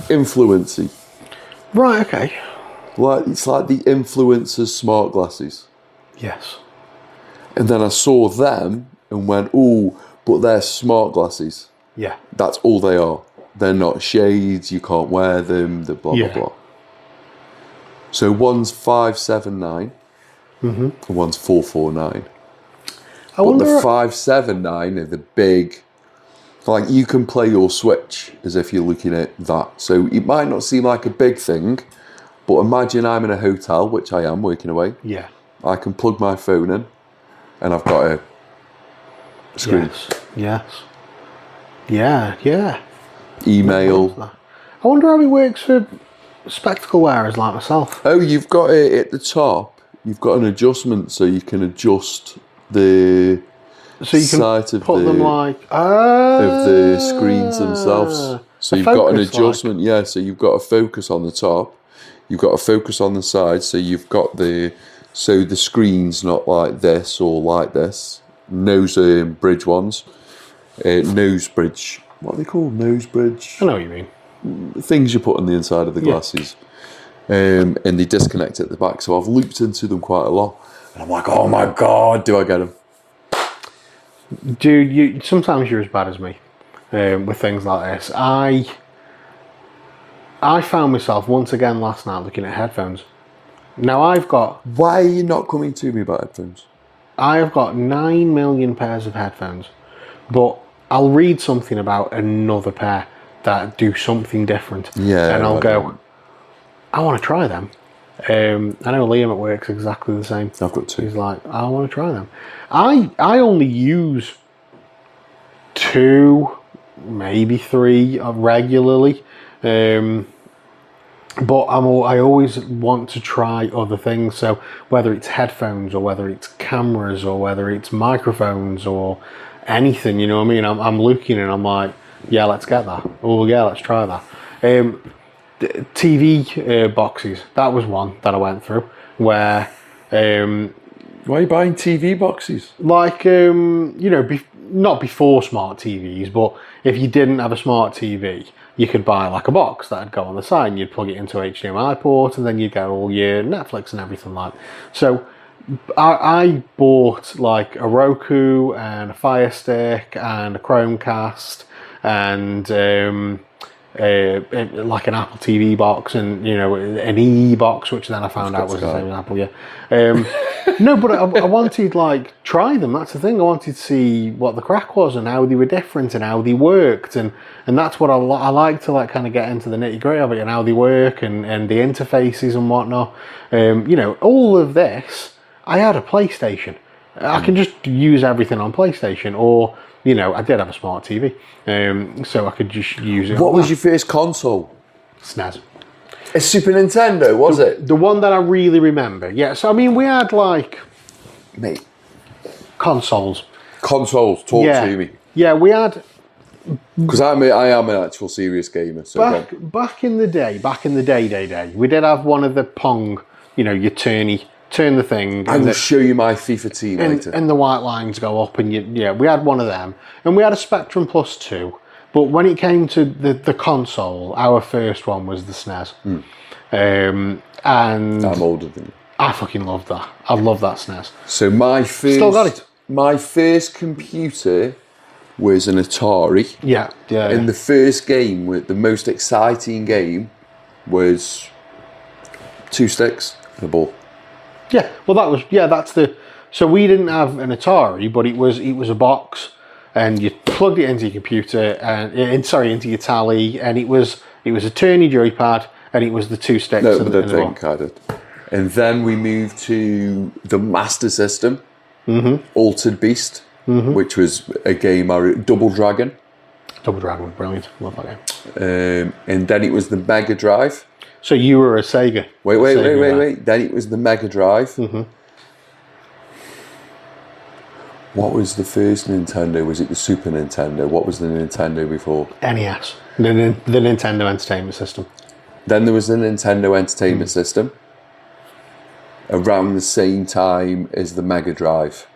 [SPEAKER 2] influency.
[SPEAKER 1] Right. Okay.
[SPEAKER 2] Like it's like the influencers' smart glasses.
[SPEAKER 1] Yes.
[SPEAKER 2] And then I saw them and went, "Ooh, but they're smart glasses.
[SPEAKER 1] Yeah.
[SPEAKER 2] That's all they are. They're not shades. You can't wear them. The blah
[SPEAKER 1] Yeah.
[SPEAKER 2] blah blah." So one's 579, and one's 449.
[SPEAKER 1] I
[SPEAKER 2] But
[SPEAKER 1] wonder.
[SPEAKER 2] the 579 are the big. Like you can play your Switch as if you're looking at that. So it might not seem like a big thing, but imagine I'm in a hotel, which I am working away.
[SPEAKER 1] Yeah.
[SPEAKER 2] I can plug my phone in, and I've got a screen.
[SPEAKER 1] Yes. Yeah. Yeah.
[SPEAKER 2] Email.
[SPEAKER 1] I wonder how it works for spectacle wearers like myself.
[SPEAKER 2] Oh, you've got it at the top. You've got an adjustment, so you can adjust the
[SPEAKER 1] So you can
[SPEAKER 2] sight of
[SPEAKER 1] put
[SPEAKER 2] the
[SPEAKER 1] them like
[SPEAKER 2] of the screens themselves. So
[SPEAKER 1] a
[SPEAKER 2] you've got an
[SPEAKER 1] focus, like.
[SPEAKER 2] adjustment, yeah. So you've got a focus on the top, you've got a focus on the side. So you've got the screen's not like this or like this. Nose bridge ones, nose bridge. What are they called? Nose bridge.
[SPEAKER 1] I know what you mean.
[SPEAKER 2] Things you put on the inside of the glasses, and they disconnect at the back. So I've looped into them quite a lot, and I'm like, oh my god, do I get them?
[SPEAKER 1] Dude, sometimes you're as bad as me with things like this. I found myself once again last night looking at headphones. Now I
[SPEAKER 2] Why are you not coming to me about headphones?
[SPEAKER 1] have got 9 million pairs of headphones, but I'll read something about another pair that do something different,
[SPEAKER 2] Yeah,
[SPEAKER 1] and I'll
[SPEAKER 2] I
[SPEAKER 1] go,
[SPEAKER 2] know.
[SPEAKER 1] I want to try them. I know Liam at work's exactly the same.
[SPEAKER 2] I've got two.
[SPEAKER 1] He's like, I want to try them. I only use 2, maybe 3 regularly, but I always want to try other things. So whether it's headphones or whether it's cameras or whether it's microphones or anything, you know what I mean? I'm looking and I'm like, yeah, let's get that. Oh yeah, let's try that. TV boxes. That was one that I went through where,
[SPEAKER 2] Why are you buying TV boxes?
[SPEAKER 1] like, not before smart TVs, but if you didn't have a smart TV, you could buy like a box that'd go on the side and you'd plug it into HDMI port and then you'd get all your Netflix and everything like that. So I bought like a Roku and a Fire Stick and a Chromecast and like an Apple TV box and an E box, which then I found out was the same as Apple. Yeah, no, but I wanted like try them. That's the thing. I wanted to see what the crack was and how they were different and how they worked, and that's what I like to like kind of get into the nitty gritty of it and how they work and the interfaces and whatnot. All of this. I had a PlayStation. I can just use everything on PlayStation, or I did have a smart TV, so I could just use it.
[SPEAKER 2] What was your first console?
[SPEAKER 1] SNES?
[SPEAKER 2] A Super Nintendo, was it?
[SPEAKER 1] The one that I really remember. Yeah. So I mean, we had like
[SPEAKER 2] Mate,
[SPEAKER 1] consoles.
[SPEAKER 2] consoles, talk to me.
[SPEAKER 1] Yeah, we had
[SPEAKER 2] Because I am an actual serious gamer. So
[SPEAKER 1] back in the day. We did have one of the Pong. You turn the thing.
[SPEAKER 2] I will show you my FIFA team later.
[SPEAKER 1] And the white lines go up, and we had one of them, and we had a Spectrum Plus 2. But when it came to the console, our first one was the SNES. and
[SPEAKER 2] I'm older than you.
[SPEAKER 1] I fucking loved that. I love that SNES.
[SPEAKER 2] So my first,
[SPEAKER 1] Still got it.
[SPEAKER 2] My first computer was an Atari.
[SPEAKER 1] Yeah.
[SPEAKER 2] And the first game, the most exciting game, was 2 sticks and a ball.
[SPEAKER 1] Yeah, well, that's the. So we didn't have an Atari, but it was a box, and you plugged it into your computer into your tally, and it was a turny joypad, and it was the 2 sticks.
[SPEAKER 2] No,
[SPEAKER 1] and,
[SPEAKER 2] but I
[SPEAKER 1] and the ball.
[SPEAKER 2] think I did. And then we moved to the Master System, Altered Beast, which was a game, Double Dragon.
[SPEAKER 1] Double Dragon was brilliant. Love that game.
[SPEAKER 2] And then it was the Mega Drive.
[SPEAKER 1] So you were a Sega.
[SPEAKER 2] Wait. Then it was the Mega Drive. What was the first Nintendo? Was it the Super Nintendo? What was the Nintendo before?
[SPEAKER 1] NES. The Nintendo Entertainment System.
[SPEAKER 2] Then there was the Nintendo Entertainment System. Around the same time as the Mega Drive.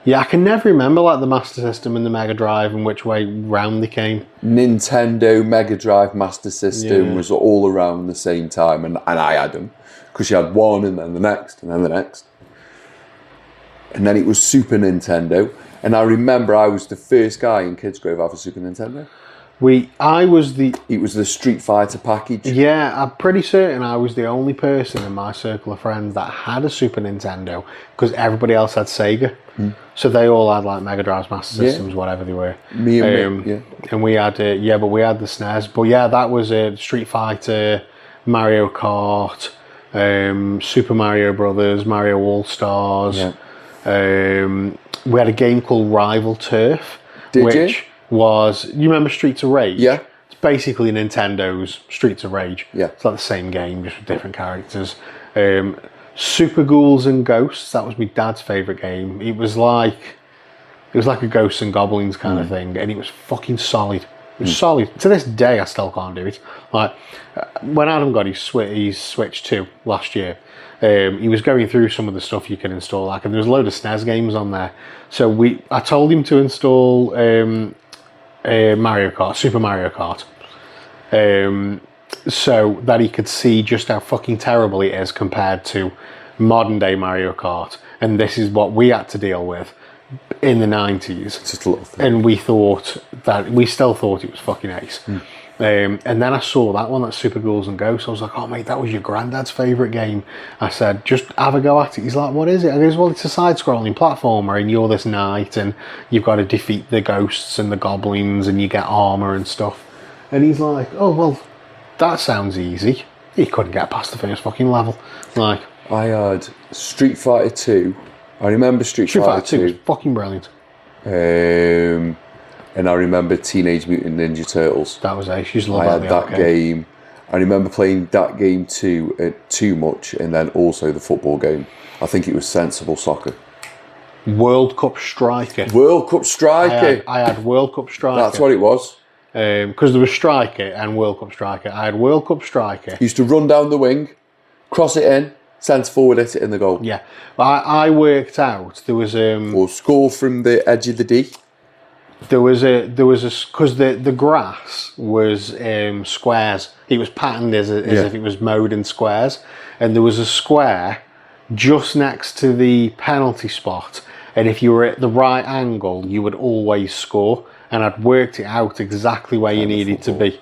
[SPEAKER 1] Yeah, I can never remember like the Master System and the Mega Drive and which way round they came.
[SPEAKER 2] Nintendo Mega Drive Master System was all around the same time, and I had them because you had one and then the next and then the next, and then it was Super Nintendo. And I remember I was the first guy in Kidsgrove to have a Super Nintendo. It was the Street Fighter package.
[SPEAKER 1] Yeah, I'm pretty certain I was the only person in my circle of friends that had a Super Nintendo because everybody else had Sega. So they all had like Mega Drives, Master Systems, whatever they were.
[SPEAKER 2] Me and me,
[SPEAKER 1] And we had, but we had the SNES. But yeah, that was Street Fighter, Mario Kart, Super Mario Brothers, Mario All Stars.
[SPEAKER 2] Yeah.
[SPEAKER 1] We had a game called Rival Turf.
[SPEAKER 2] Did you?
[SPEAKER 1] You remember Streets of Rage?
[SPEAKER 2] Yeah.
[SPEAKER 1] It's basically Nintendo's Streets of Rage.
[SPEAKER 2] Yeah.
[SPEAKER 1] It's like the same game, just with different characters. Super Ghouls and Ghosts, that was my dad's favourite game. It was like a Ghosts and Goblins kind of thing, and it was fucking solid. It was solid. To this day, I still can't do it. Like, when Adam got his Switch 2 last year, he was going through some of the stuff you can install, like, and there was a load of SNES games on there. So I told him to install Mario Kart, Super Mario Kart, so that he could see just how fucking terrible it is compared to modern day Mario Kart. And this is what we had to deal with in the 90s.
[SPEAKER 2] Just a little thing.
[SPEAKER 1] And we still thought it was fucking ace. And then I saw that one, that Super Ghouls and Ghosts. I was like, oh mate, that was your granddad's favourite game. I said, just have a go at it. He's like, what is it? I goes, well, it's a side-scrolling platformer and you're this knight and you've got to defeat the ghosts and the goblins and you get armour and stuff. And he's like, oh, well, that sounds easy. He couldn't get past the first fucking level. Like,
[SPEAKER 2] I had Street Fighter 2. I remember Street Fighter 2
[SPEAKER 1] was fucking brilliant.
[SPEAKER 2] And I remember Teenage Mutant Ninja Turtles.
[SPEAKER 1] That was ace. You just love
[SPEAKER 2] I had
[SPEAKER 1] the
[SPEAKER 2] that
[SPEAKER 1] arcade.
[SPEAKER 2] game. I remember playing that game too much, and then also the football game. I think it was Sensible Soccer.
[SPEAKER 1] World Cup Striker.
[SPEAKER 2] World Cup Striker.
[SPEAKER 1] I had World Cup Striker.
[SPEAKER 2] That's what it was.
[SPEAKER 1] Because there was Striker and World Cup Striker. I had World Cup Striker.
[SPEAKER 2] Used to run down the wing, cross it in, centre forward, hit it in the goal.
[SPEAKER 1] Yeah. I worked out there was
[SPEAKER 2] Or score from the edge of the D.
[SPEAKER 1] there was because the grass was squares. It was patterned as if it was mowed in squares, and there was a square just next to the penalty spot, and if you were at the right angle you would always score. And I'd worked it out exactly where you needed to be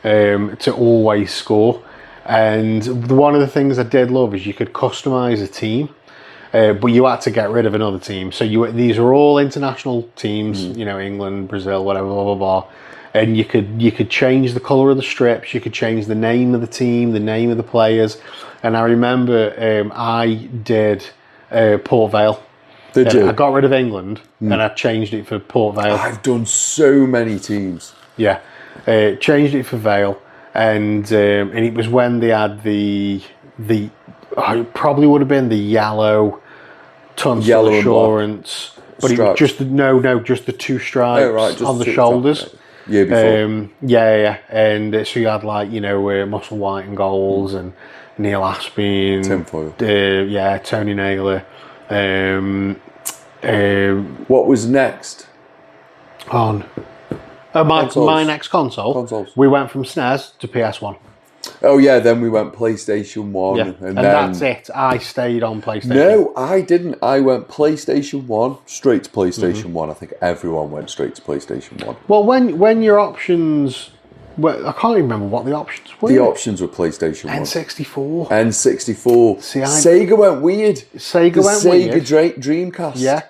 [SPEAKER 1] to always score. And one of the things I did love is you could customise a team, but you had to get rid of another team. So these are all international teams, you know, England, Brazil, whatever, blah blah blah. And you could change the colour of the strips, you could change the name of the team, the name of the players. And I remember I did Port Vale.
[SPEAKER 2] Did you?
[SPEAKER 1] I got rid of England and I changed it for Port Vale.
[SPEAKER 2] I've done so many teams.
[SPEAKER 1] Yeah, changed it for Vale, and it was when they had the it probably would have been the yellow Tunstall
[SPEAKER 2] Yellow and
[SPEAKER 1] Assurance, but it was
[SPEAKER 2] stripes.
[SPEAKER 1] just the two stripes
[SPEAKER 2] Oh, right, just
[SPEAKER 1] on the
[SPEAKER 2] two
[SPEAKER 1] shoulders.
[SPEAKER 2] stripes, yeah. Year before.
[SPEAKER 1] Yeah, and so you had like Muscle White and goals and Neil Aspin,
[SPEAKER 2] Tinfoil.
[SPEAKER 1] Tony Naylor.
[SPEAKER 2] What was next?
[SPEAKER 1] My
[SPEAKER 2] Consoles.
[SPEAKER 1] next console.
[SPEAKER 2] Consoles.
[SPEAKER 1] We went from SNES to PS1.
[SPEAKER 2] Oh yeah, then we went PlayStation 1.
[SPEAKER 1] Yeah,
[SPEAKER 2] And then,
[SPEAKER 1] that's it. I stayed on PlayStation.
[SPEAKER 2] No, I didn't. I went PlayStation 1, straight to PlayStation
[SPEAKER 1] Mm-hmm.
[SPEAKER 2] 1. I think everyone went straight to PlayStation 1.
[SPEAKER 1] Well, when your options, well, I can't even remember what the options were.
[SPEAKER 2] The options were PlayStation 1.
[SPEAKER 1] N64.
[SPEAKER 2] N64.
[SPEAKER 1] See,
[SPEAKER 2] Sega went weird.
[SPEAKER 1] Sega
[SPEAKER 2] the
[SPEAKER 1] went
[SPEAKER 2] Sega
[SPEAKER 1] weird.
[SPEAKER 2] Dreamcast.
[SPEAKER 1] Yeah.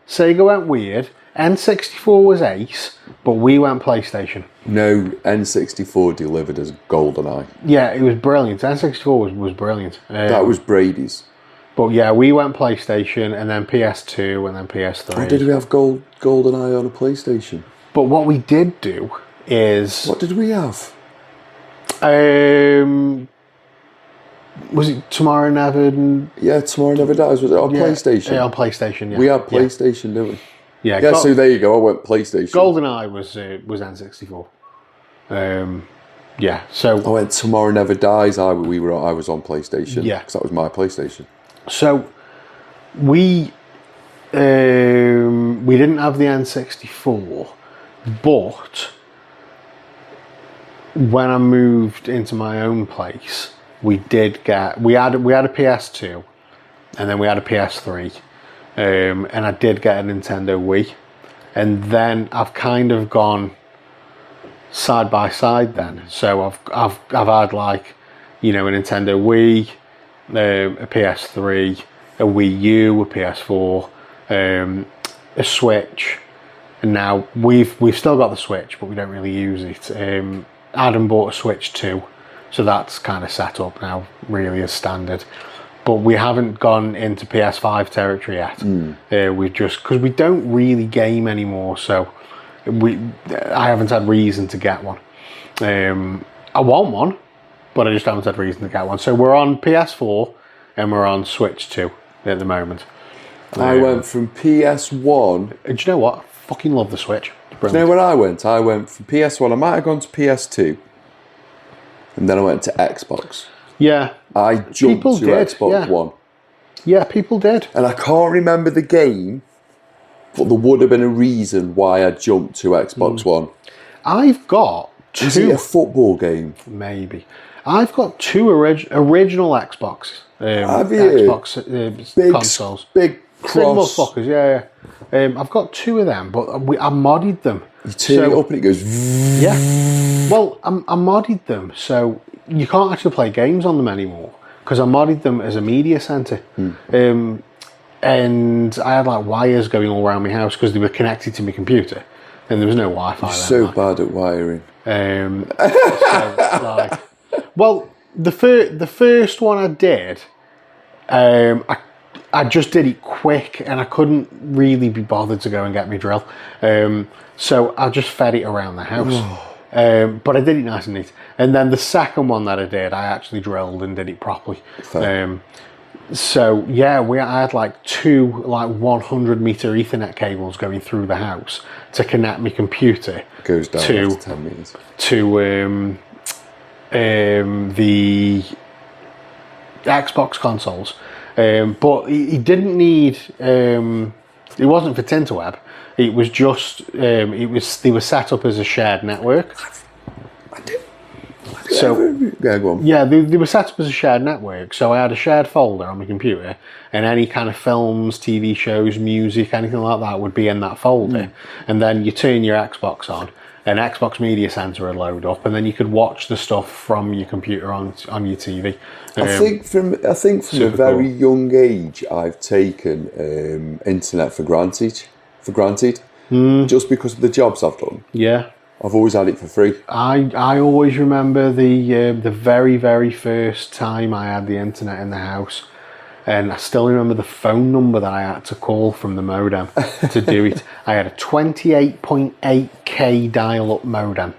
[SPEAKER 1] Sega went weird. N64 was ace, but we went PlayStation.
[SPEAKER 2] No, N64 delivered as GoldenEye.
[SPEAKER 1] Yeah, it was brilliant. N64 was brilliant.
[SPEAKER 2] That was Brady's.
[SPEAKER 1] But yeah, we went PlayStation, and then PS2, and then PS3.
[SPEAKER 2] Or did we have GoldenEye on a PlayStation?
[SPEAKER 1] But what we did do is...
[SPEAKER 2] What did we have?
[SPEAKER 1] Was it Tomorrow Never...
[SPEAKER 2] Yeah, Tomorrow Never Dies. Was it on PlayStation?
[SPEAKER 1] Yeah, on PlayStation, yeah.
[SPEAKER 2] We had PlayStation, didn't we?
[SPEAKER 1] Yeah,
[SPEAKER 2] Yeah, so there you go. I went PlayStation.
[SPEAKER 1] GoldenEye was N64. Yeah, so...
[SPEAKER 2] I went Tomorrow Never Dies. I was on PlayStation.
[SPEAKER 1] Yeah.
[SPEAKER 2] Because that was my PlayStation.
[SPEAKER 1] So we didn't have the N64, but when I moved into my own place, we had a PS2, and then we had a PS3, and I did get a Nintendo Wii, and then I've kind of gone side by side then. So I've had like, you know, a Nintendo Wii, a PS3, a Wii U, a PS4, a Switch, and now we've still got the Switch, but we don't really use it. Adam bought a Switch 2, so that's kind of set up now, really as standard. But we haven't gone into PS5 territory yet. We've just, because we don't really game anymore, so I haven't had reason to get one. I want one, but I just haven't had reason to get one. So we're on PS4 and we're on Switch 2 at the moment.
[SPEAKER 2] I went from PS1.
[SPEAKER 1] Do you know what? I fucking love the Switch. It's
[SPEAKER 2] Do you know
[SPEAKER 1] brilliant.
[SPEAKER 2] where I went? I went from PS1. I might have gone to PS2. And then I went to Xbox.
[SPEAKER 1] Yeah.
[SPEAKER 2] I jumped
[SPEAKER 1] People
[SPEAKER 2] to
[SPEAKER 1] did,
[SPEAKER 2] Xbox
[SPEAKER 1] yeah.
[SPEAKER 2] One.
[SPEAKER 1] Yeah, people did.
[SPEAKER 2] And I can't remember the game, but there would have been a reason why I jumped to Xbox One.
[SPEAKER 1] I've got two.
[SPEAKER 2] Is it a football game?
[SPEAKER 1] Maybe. I've got two original Xbox.
[SPEAKER 2] Have you?
[SPEAKER 1] Xbox
[SPEAKER 2] Big
[SPEAKER 1] consoles.
[SPEAKER 2] Big
[SPEAKER 1] Big
[SPEAKER 2] cross.
[SPEAKER 1] motherfuckers, yeah. I've got two of them, but I modded them.
[SPEAKER 2] You turn it up and it goes...
[SPEAKER 1] Yeah. Well, I modded them, so you can't actually play games on them anymore because I modded them as a media centre. And I had like wires going all around my house because they were connected to my computer, and there was no Wi-Fi.
[SPEAKER 2] You're
[SPEAKER 1] then,
[SPEAKER 2] so
[SPEAKER 1] like.
[SPEAKER 2] bad at wiring.
[SPEAKER 1] So, well, the first one I did, I just did it quick, and I couldn't really be bothered to go and get my drill. So I just fed it around the house. But I did it nice and neat. And then the second one that I did, I actually drilled and did it properly. So yeah, I had like two 100-meter Ethernet cables going through the house to connect my computer
[SPEAKER 2] Goes down
[SPEAKER 1] to
[SPEAKER 2] after 10 minutes.
[SPEAKER 1] to the Xbox consoles. But it didn't need. It wasn't for Tinterweb. It was just. They were set up as a shared network. So
[SPEAKER 2] Yeah, go on.
[SPEAKER 1] yeah, they were set up as a shared network. So I had a shared folder on my computer, and any kind of films, TV shows, music, anything like that would be in that folder. And then you turn your Xbox on, and Xbox Media Center would load up, and then you could watch the stuff from your computer on your TV.
[SPEAKER 2] I think from a
[SPEAKER 1] super
[SPEAKER 2] very
[SPEAKER 1] cool.
[SPEAKER 2] young age, I've taken internet for granted. Just because of the jobs I've done.
[SPEAKER 1] Yeah.
[SPEAKER 2] I've always had it for free.
[SPEAKER 1] I always remember the very, very first time I had the internet in the house, and I still remember the phone number that I had to call from the modem to do it. I had a 28.8k dial-up modem,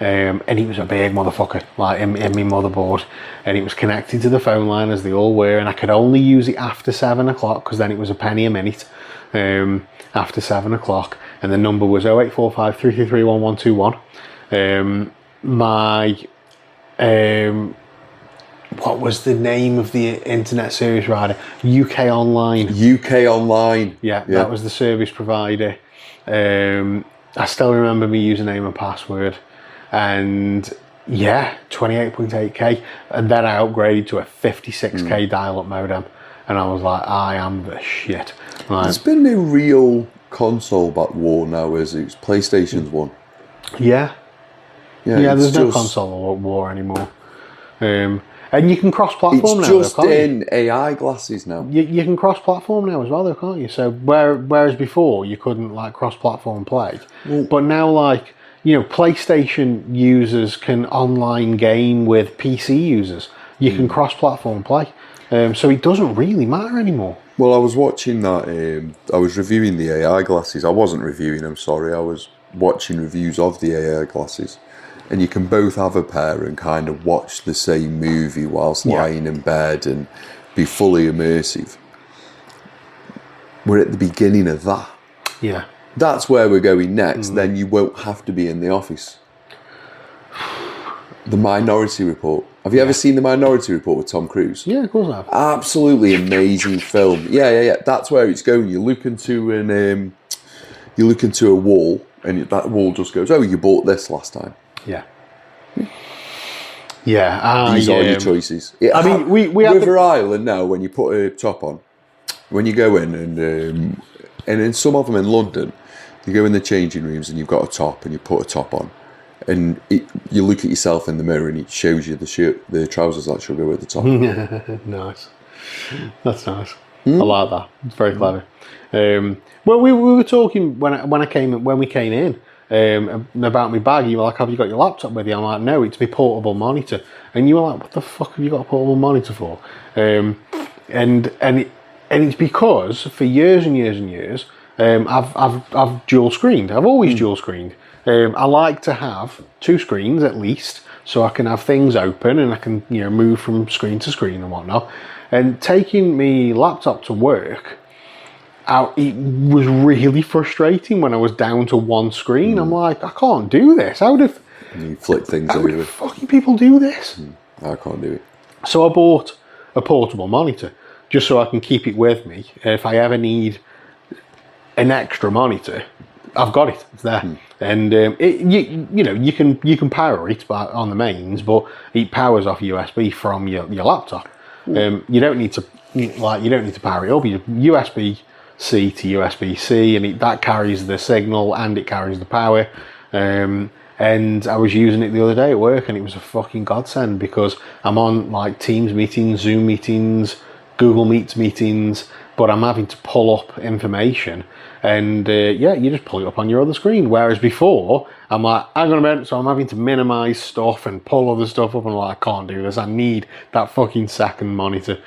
[SPEAKER 1] and it was a big motherfucker, like in my motherboard, and it was connected to the phone line as they all were, and I could only use it after 7 o'clock because then it was a penny a minute. After 7 o'clock, and the number was 0845 333 1121. What was the name of the internet service provider? UK Online.
[SPEAKER 2] UK Online.
[SPEAKER 1] Yeah, that was the service provider. I still remember my username and password, and Yeah, 28.8K. And then I upgraded to a 56K dial-up modem. And I was like, I am the shit. Like,
[SPEAKER 2] There's been no real console back war now, is it? It's PlayStation's one.
[SPEAKER 1] yeah.
[SPEAKER 2] Yeah,
[SPEAKER 1] There's
[SPEAKER 2] it's
[SPEAKER 1] no
[SPEAKER 2] just-
[SPEAKER 1] console war anymore. And you can cross-platform
[SPEAKER 2] It's
[SPEAKER 1] now,
[SPEAKER 2] just
[SPEAKER 1] though, can't you?
[SPEAKER 2] in AI glasses now.
[SPEAKER 1] You can cross-platform now as well, though, can't you? So whereas before you couldn't like cross-platform play, but now like PlayStation users can online game with PC users. You can cross-platform play, so it doesn't really matter anymore.
[SPEAKER 2] Well, I was watching that. I was reviewing the AI glasses. I wasn't reviewing them. Sorry, I was watching reviews of the AI glasses. And you can both have a pair and kind of watch the same movie whilst lying in bed and be fully immersive. We're at the beginning of that.
[SPEAKER 1] Yeah.
[SPEAKER 2] That's where we're going next. Then you won't have to be in the office. The Minority Report. Have you ever seen The Minority Report with Tom Cruise?
[SPEAKER 1] Yeah, of course I have.
[SPEAKER 2] Absolutely amazing film. Yeah. That's where it's going. You look into a wall, and that wall just goes, "Oh, you bought this last time."
[SPEAKER 1] Yeah. Yeah.
[SPEAKER 2] These are your choices.
[SPEAKER 1] I mean, we have
[SPEAKER 2] River Island now. When you put a top on, when you go in, and in some of them in London, you go in the changing rooms and you've got a top, and you put a top on, and you look at yourself in the mirror, and it shows you the trousers that should go with the top.
[SPEAKER 1] Nice. That's nice. I like that. It's very clever. Well, we were talking when we came in about my bag. You were like, "Have you got your laptop with you?" I'm like, "No, it's my portable monitor." And you were like, "What the fuck have you got a portable monitor for?" And it's because for years and years and years, I've dual screened. I've always dual screened. I like to have two screens at least, so I can have things open and I can move from screen to screen and whatnot. And taking my laptop to work, it was really frustrating when I was down to one screen. I'm like, I can't do this. How do
[SPEAKER 2] And you flick things over.
[SPEAKER 1] fucking people do this?
[SPEAKER 2] I can't do it.
[SPEAKER 1] So I bought a portable monitor just so I can keep it with me. If I ever need an extra monitor, I've got it. It's there. And you can power it on the mains, but it powers off USB from your laptop. You don't need to power it up. You USB-C to USB-C, and that carries the signal and it carries the power. And I was using it the other day at work, and it was a fucking godsend because I'm on like Teams meetings, Zoom meetings, Google Meets meetings, but I'm having to pull up information, and you just pull it up on your other screen. Whereas before, I'm like, hang on a minute, so I'm having to minimize stuff and pull other stuff up, and I'm like, I can't do this. I need that fucking second monitor.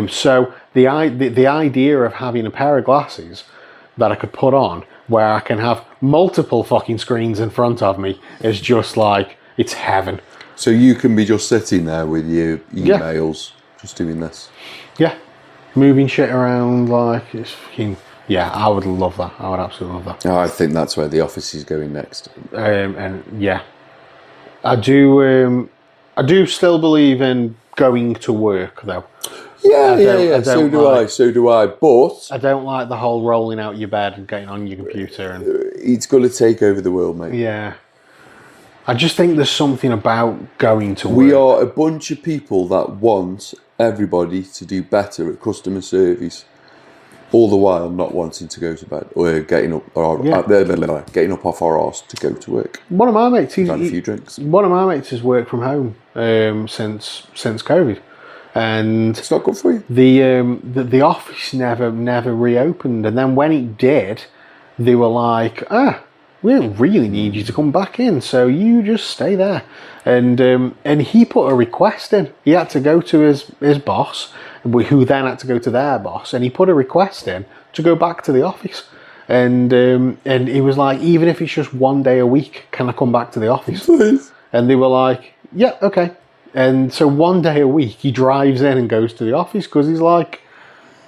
[SPEAKER 1] So the idea of having a pair of glasses that I could put on where I can have multiple fucking screens in front of me is just like, it's heaven.
[SPEAKER 2] So you can be just sitting there with your emails, just doing this.
[SPEAKER 1] Yeah. Moving shit around, like, it's fucking... Yeah, I would love that. I would absolutely love that.
[SPEAKER 2] Oh, I think that's where the office is going next.
[SPEAKER 1] And yeah, I do still believe in going to work though.
[SPEAKER 2] Yeah. So do I. But
[SPEAKER 1] I don't like the whole rolling out your bed and getting on your computer and
[SPEAKER 2] it's going to take over the world, mate.
[SPEAKER 1] yeah. I just think there's something about going to work.
[SPEAKER 2] We are a bunch of people that want everybody to do better at customer service, all the while not wanting to go to bed or getting up off our arse to go to work.
[SPEAKER 1] One of my mates,
[SPEAKER 2] Had a few drinks.
[SPEAKER 1] one of my mates has worked from home since COVID, and
[SPEAKER 2] It's not good for you.
[SPEAKER 1] the office never reopened, and then when it did, they were like, we don't really need you to come back in, so you just stay there. And he put a request in. He had to go to his boss, who then had to go to their boss, and he put a request in to go back to the office. And he was like, even if it's just one day a week, can I come back to the office?
[SPEAKER 2] Please.
[SPEAKER 1] And they were like, yeah, okay. And so one day a week, he drives in and goes to the office because he's like,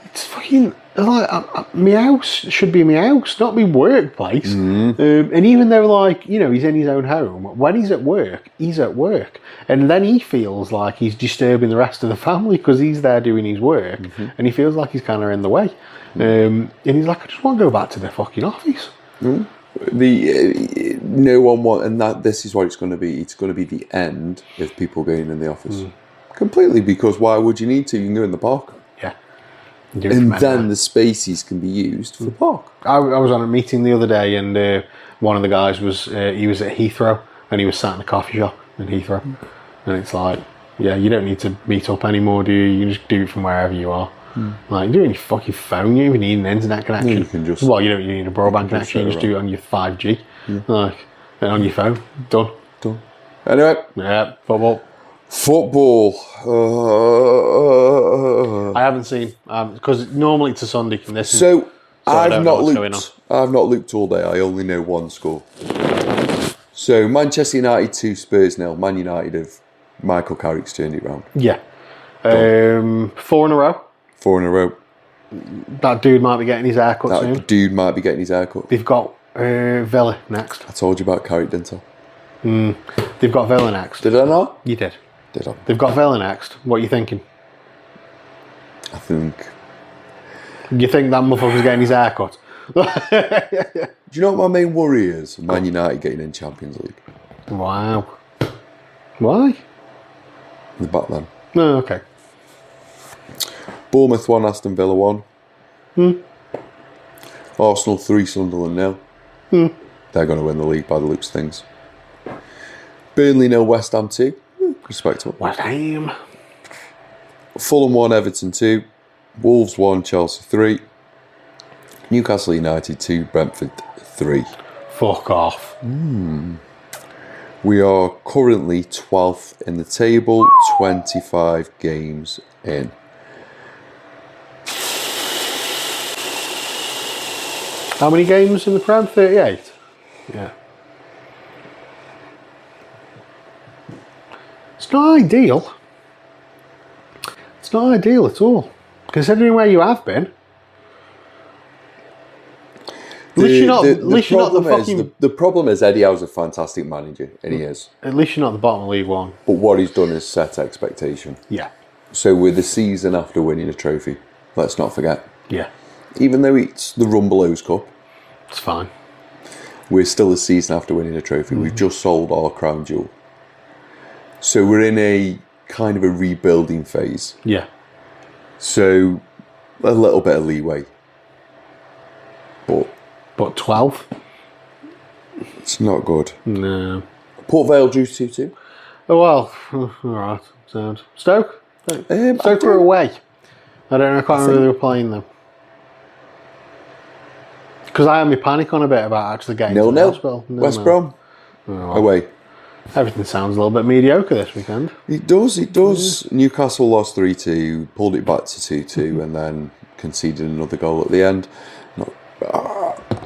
[SPEAKER 1] it's fucking... Like, my house should be my house, not my workplace. And even though, like, he's in his own home, when he's at work, and then he feels like he's disturbing the rest of the family because he's there doing his work, and he feels like he's kind of in the way. And he's like, I just want to go back to the fucking office.
[SPEAKER 2] No one want, and that this is what it's going to be. It's going to be the end of people going in the office completely, because why would you need to? You can go in the park,
[SPEAKER 1] Yeah.
[SPEAKER 2] and then the spaces can be used for the park.
[SPEAKER 1] I was on a meeting the other day, and one of the guys was he was at Heathrow, and he was sat in a coffee shop in Heathrow, and it's like, yeah, you don't need to meet up anymore, do you? You can just do it from wherever you are. Like, you do it on your fucking phone. You don't even need an internet connection.
[SPEAKER 2] You can just.
[SPEAKER 1] Well, you don't need a broadband connection. You just do it on your 5G, like, and on your phone. Done.
[SPEAKER 2] Anyway,
[SPEAKER 1] Yeah, football.
[SPEAKER 2] football.
[SPEAKER 1] I haven't seen because normally it's a Sunday. And this is,
[SPEAKER 2] So
[SPEAKER 1] I
[SPEAKER 2] I've
[SPEAKER 1] don't know
[SPEAKER 2] not
[SPEAKER 1] what's going
[SPEAKER 2] looked. I've not looked all day. I only know one score. So Manchester United 2, Spurs 0. Man United have Michael Carrick's turned it round.
[SPEAKER 1] yeah, 4 in a row.
[SPEAKER 2] 4 in a row.
[SPEAKER 1] That dude might be getting his hair cut
[SPEAKER 2] That
[SPEAKER 1] soon.
[SPEAKER 2] dude might be getting his haircut.
[SPEAKER 1] They've got Villa next.
[SPEAKER 2] I told you about Carrick, didn't I?
[SPEAKER 1] They've got Villa next.
[SPEAKER 2] Did I not?
[SPEAKER 1] You did.
[SPEAKER 2] Did I?
[SPEAKER 1] They've got Villa next. What are you thinking?
[SPEAKER 2] I think.
[SPEAKER 1] You think that motherfucker's getting his hair cut?
[SPEAKER 2] Do you know what my main worry is? Man United getting in Champions League.
[SPEAKER 1] Wow. Why?
[SPEAKER 2] The back then.
[SPEAKER 1] No, okay.
[SPEAKER 2] Bournemouth 1, Aston Villa 1. Arsenal 3, Sunderland 0. They're going to win the league by the looks of things. Burnley 0, West Ham 2. Respectable.
[SPEAKER 1] West Ham.
[SPEAKER 2] Fulham 1, Everton 2. Wolves 1, Chelsea 3. Newcastle United 2, Brentford 3.
[SPEAKER 1] Fuck off.
[SPEAKER 2] We are currently 12th in the table, 25 games in.
[SPEAKER 1] How many games in the Prem? 38? Yeah. It's not ideal. It's not ideal at all. Considering where you have been. At least you're not the fucking...
[SPEAKER 2] The problem is Eddie Howe's a fantastic manager, and he is.
[SPEAKER 1] At least you're not the bottom of League One.
[SPEAKER 2] But what he's done is set expectation.
[SPEAKER 1] Yeah.
[SPEAKER 2] So we're the season after winning a trophy. Let's not forget.
[SPEAKER 1] Yeah.
[SPEAKER 2] Even though it's the Rumbelows Cup,
[SPEAKER 1] It's fine.
[SPEAKER 2] we're still a season after winning a trophy. We've just sold our crown jewel. So we're in a kind of a rebuilding phase.
[SPEAKER 1] Yeah.
[SPEAKER 2] So a little bit of leeway.
[SPEAKER 1] But 12?
[SPEAKER 2] It's not good.
[SPEAKER 1] No.
[SPEAKER 2] Port Vale drew 2-2.
[SPEAKER 1] Oh, well. Alright. Sound. Stoke? Stoke were away. I don't know. I can't remember who they were playing them. Because I had me panic on a bit about actually getting to the
[SPEAKER 2] 0-0.
[SPEAKER 1] hospital.
[SPEAKER 2] West Brom. Away.
[SPEAKER 1] Everything sounds a little bit mediocre this weekend.
[SPEAKER 2] It does. Newcastle lost 3-2, pulled it back to 2-2, and then conceded another goal at the end.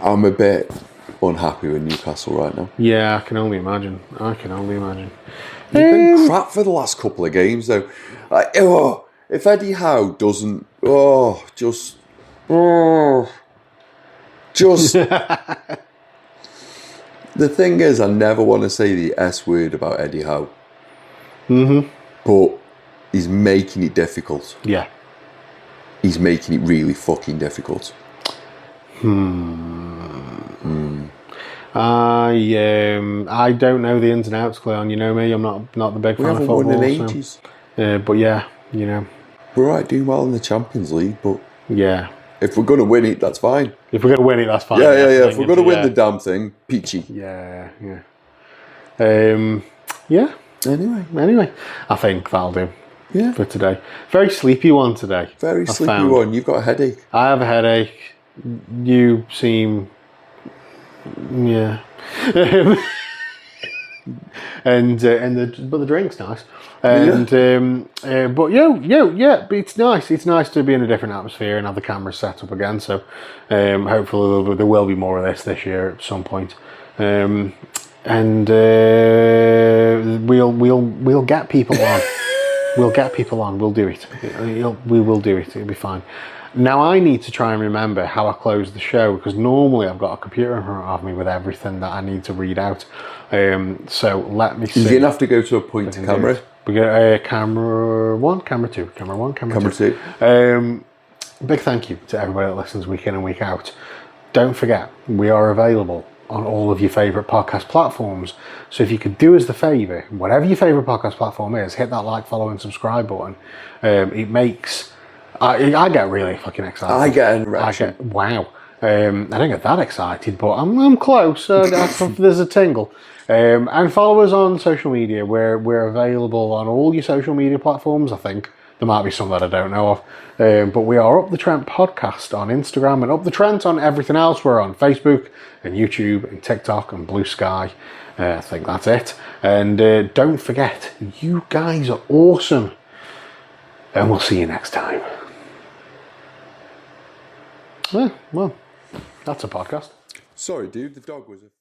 [SPEAKER 2] I'm a bit unhappy with Newcastle right now.
[SPEAKER 1] Yeah, I can only imagine.
[SPEAKER 2] They've been crap for the last couple of games, though. If Eddie Howe doesn't... Just... The thing is, I never want to say the S word about Eddie Howe. But he's making it difficult.
[SPEAKER 1] Yeah.
[SPEAKER 2] He's making it really fucking difficult.
[SPEAKER 1] I don't know the ins and outs, Cleon. You know me. I'm not the big
[SPEAKER 2] We
[SPEAKER 1] fan of
[SPEAKER 2] haven't
[SPEAKER 1] football.
[SPEAKER 2] won in ages.
[SPEAKER 1] But yeah, you know.
[SPEAKER 2] We're right, doing well in the Champions League, but
[SPEAKER 1] Yeah.
[SPEAKER 2] if we're going to win it, that's fine.
[SPEAKER 1] If we're going to win it, that's fine.
[SPEAKER 2] Yeah.
[SPEAKER 1] That's the
[SPEAKER 2] If
[SPEAKER 1] thing,
[SPEAKER 2] we're going to win
[SPEAKER 1] yeah.
[SPEAKER 2] the damn thing, peachy.
[SPEAKER 1] Yeah. Yeah. Anyway, I think that'll do
[SPEAKER 2] Yeah.
[SPEAKER 1] for today. Very sleepy one today.
[SPEAKER 2] Very
[SPEAKER 1] I
[SPEAKER 2] sleepy
[SPEAKER 1] found.
[SPEAKER 2] one. You've got a headache.
[SPEAKER 1] I have a headache. You seem, yeah. But the drink's nice. And but yeah. But it's nice. It's nice to be in a different atmosphere and have the cameras set up again. So hopefully there will be more of this year at some point. And we'll get people on. We'll get people on. We'll do it. We will do it. It'll be fine. Now I need to try and remember how I close the show, because normally I've got a computer in front of me with everything that I need to read out. So let me see.
[SPEAKER 2] You're going to have to go to a point to camera.
[SPEAKER 1] We got camera 1, camera 2, camera 1, camera 2. Big thank you to everybody that listens week in and week out. Don't forget, we are available on all of your favourite podcast platforms. So if you could do us the favour, whatever your favourite podcast platform is, hit that like, follow and subscribe button. It makes... I get really fucking excited.
[SPEAKER 2] I get an erection.
[SPEAKER 1] Wow. I don't get that excited, but I'm close. There's a tingle. And follow us on social media. We're available on all your social media platforms, I think. There might be some that I don't know of. But we are Up the Trent Podcast on Instagram and Up the Trent on everything else. We're on Facebook and YouTube and TikTok and Blue Sky. I think that's it. And don't forget, you guys are awesome. And we'll see you next time. Well, that's a podcast.
[SPEAKER 2] Sorry, dude, the dog was a...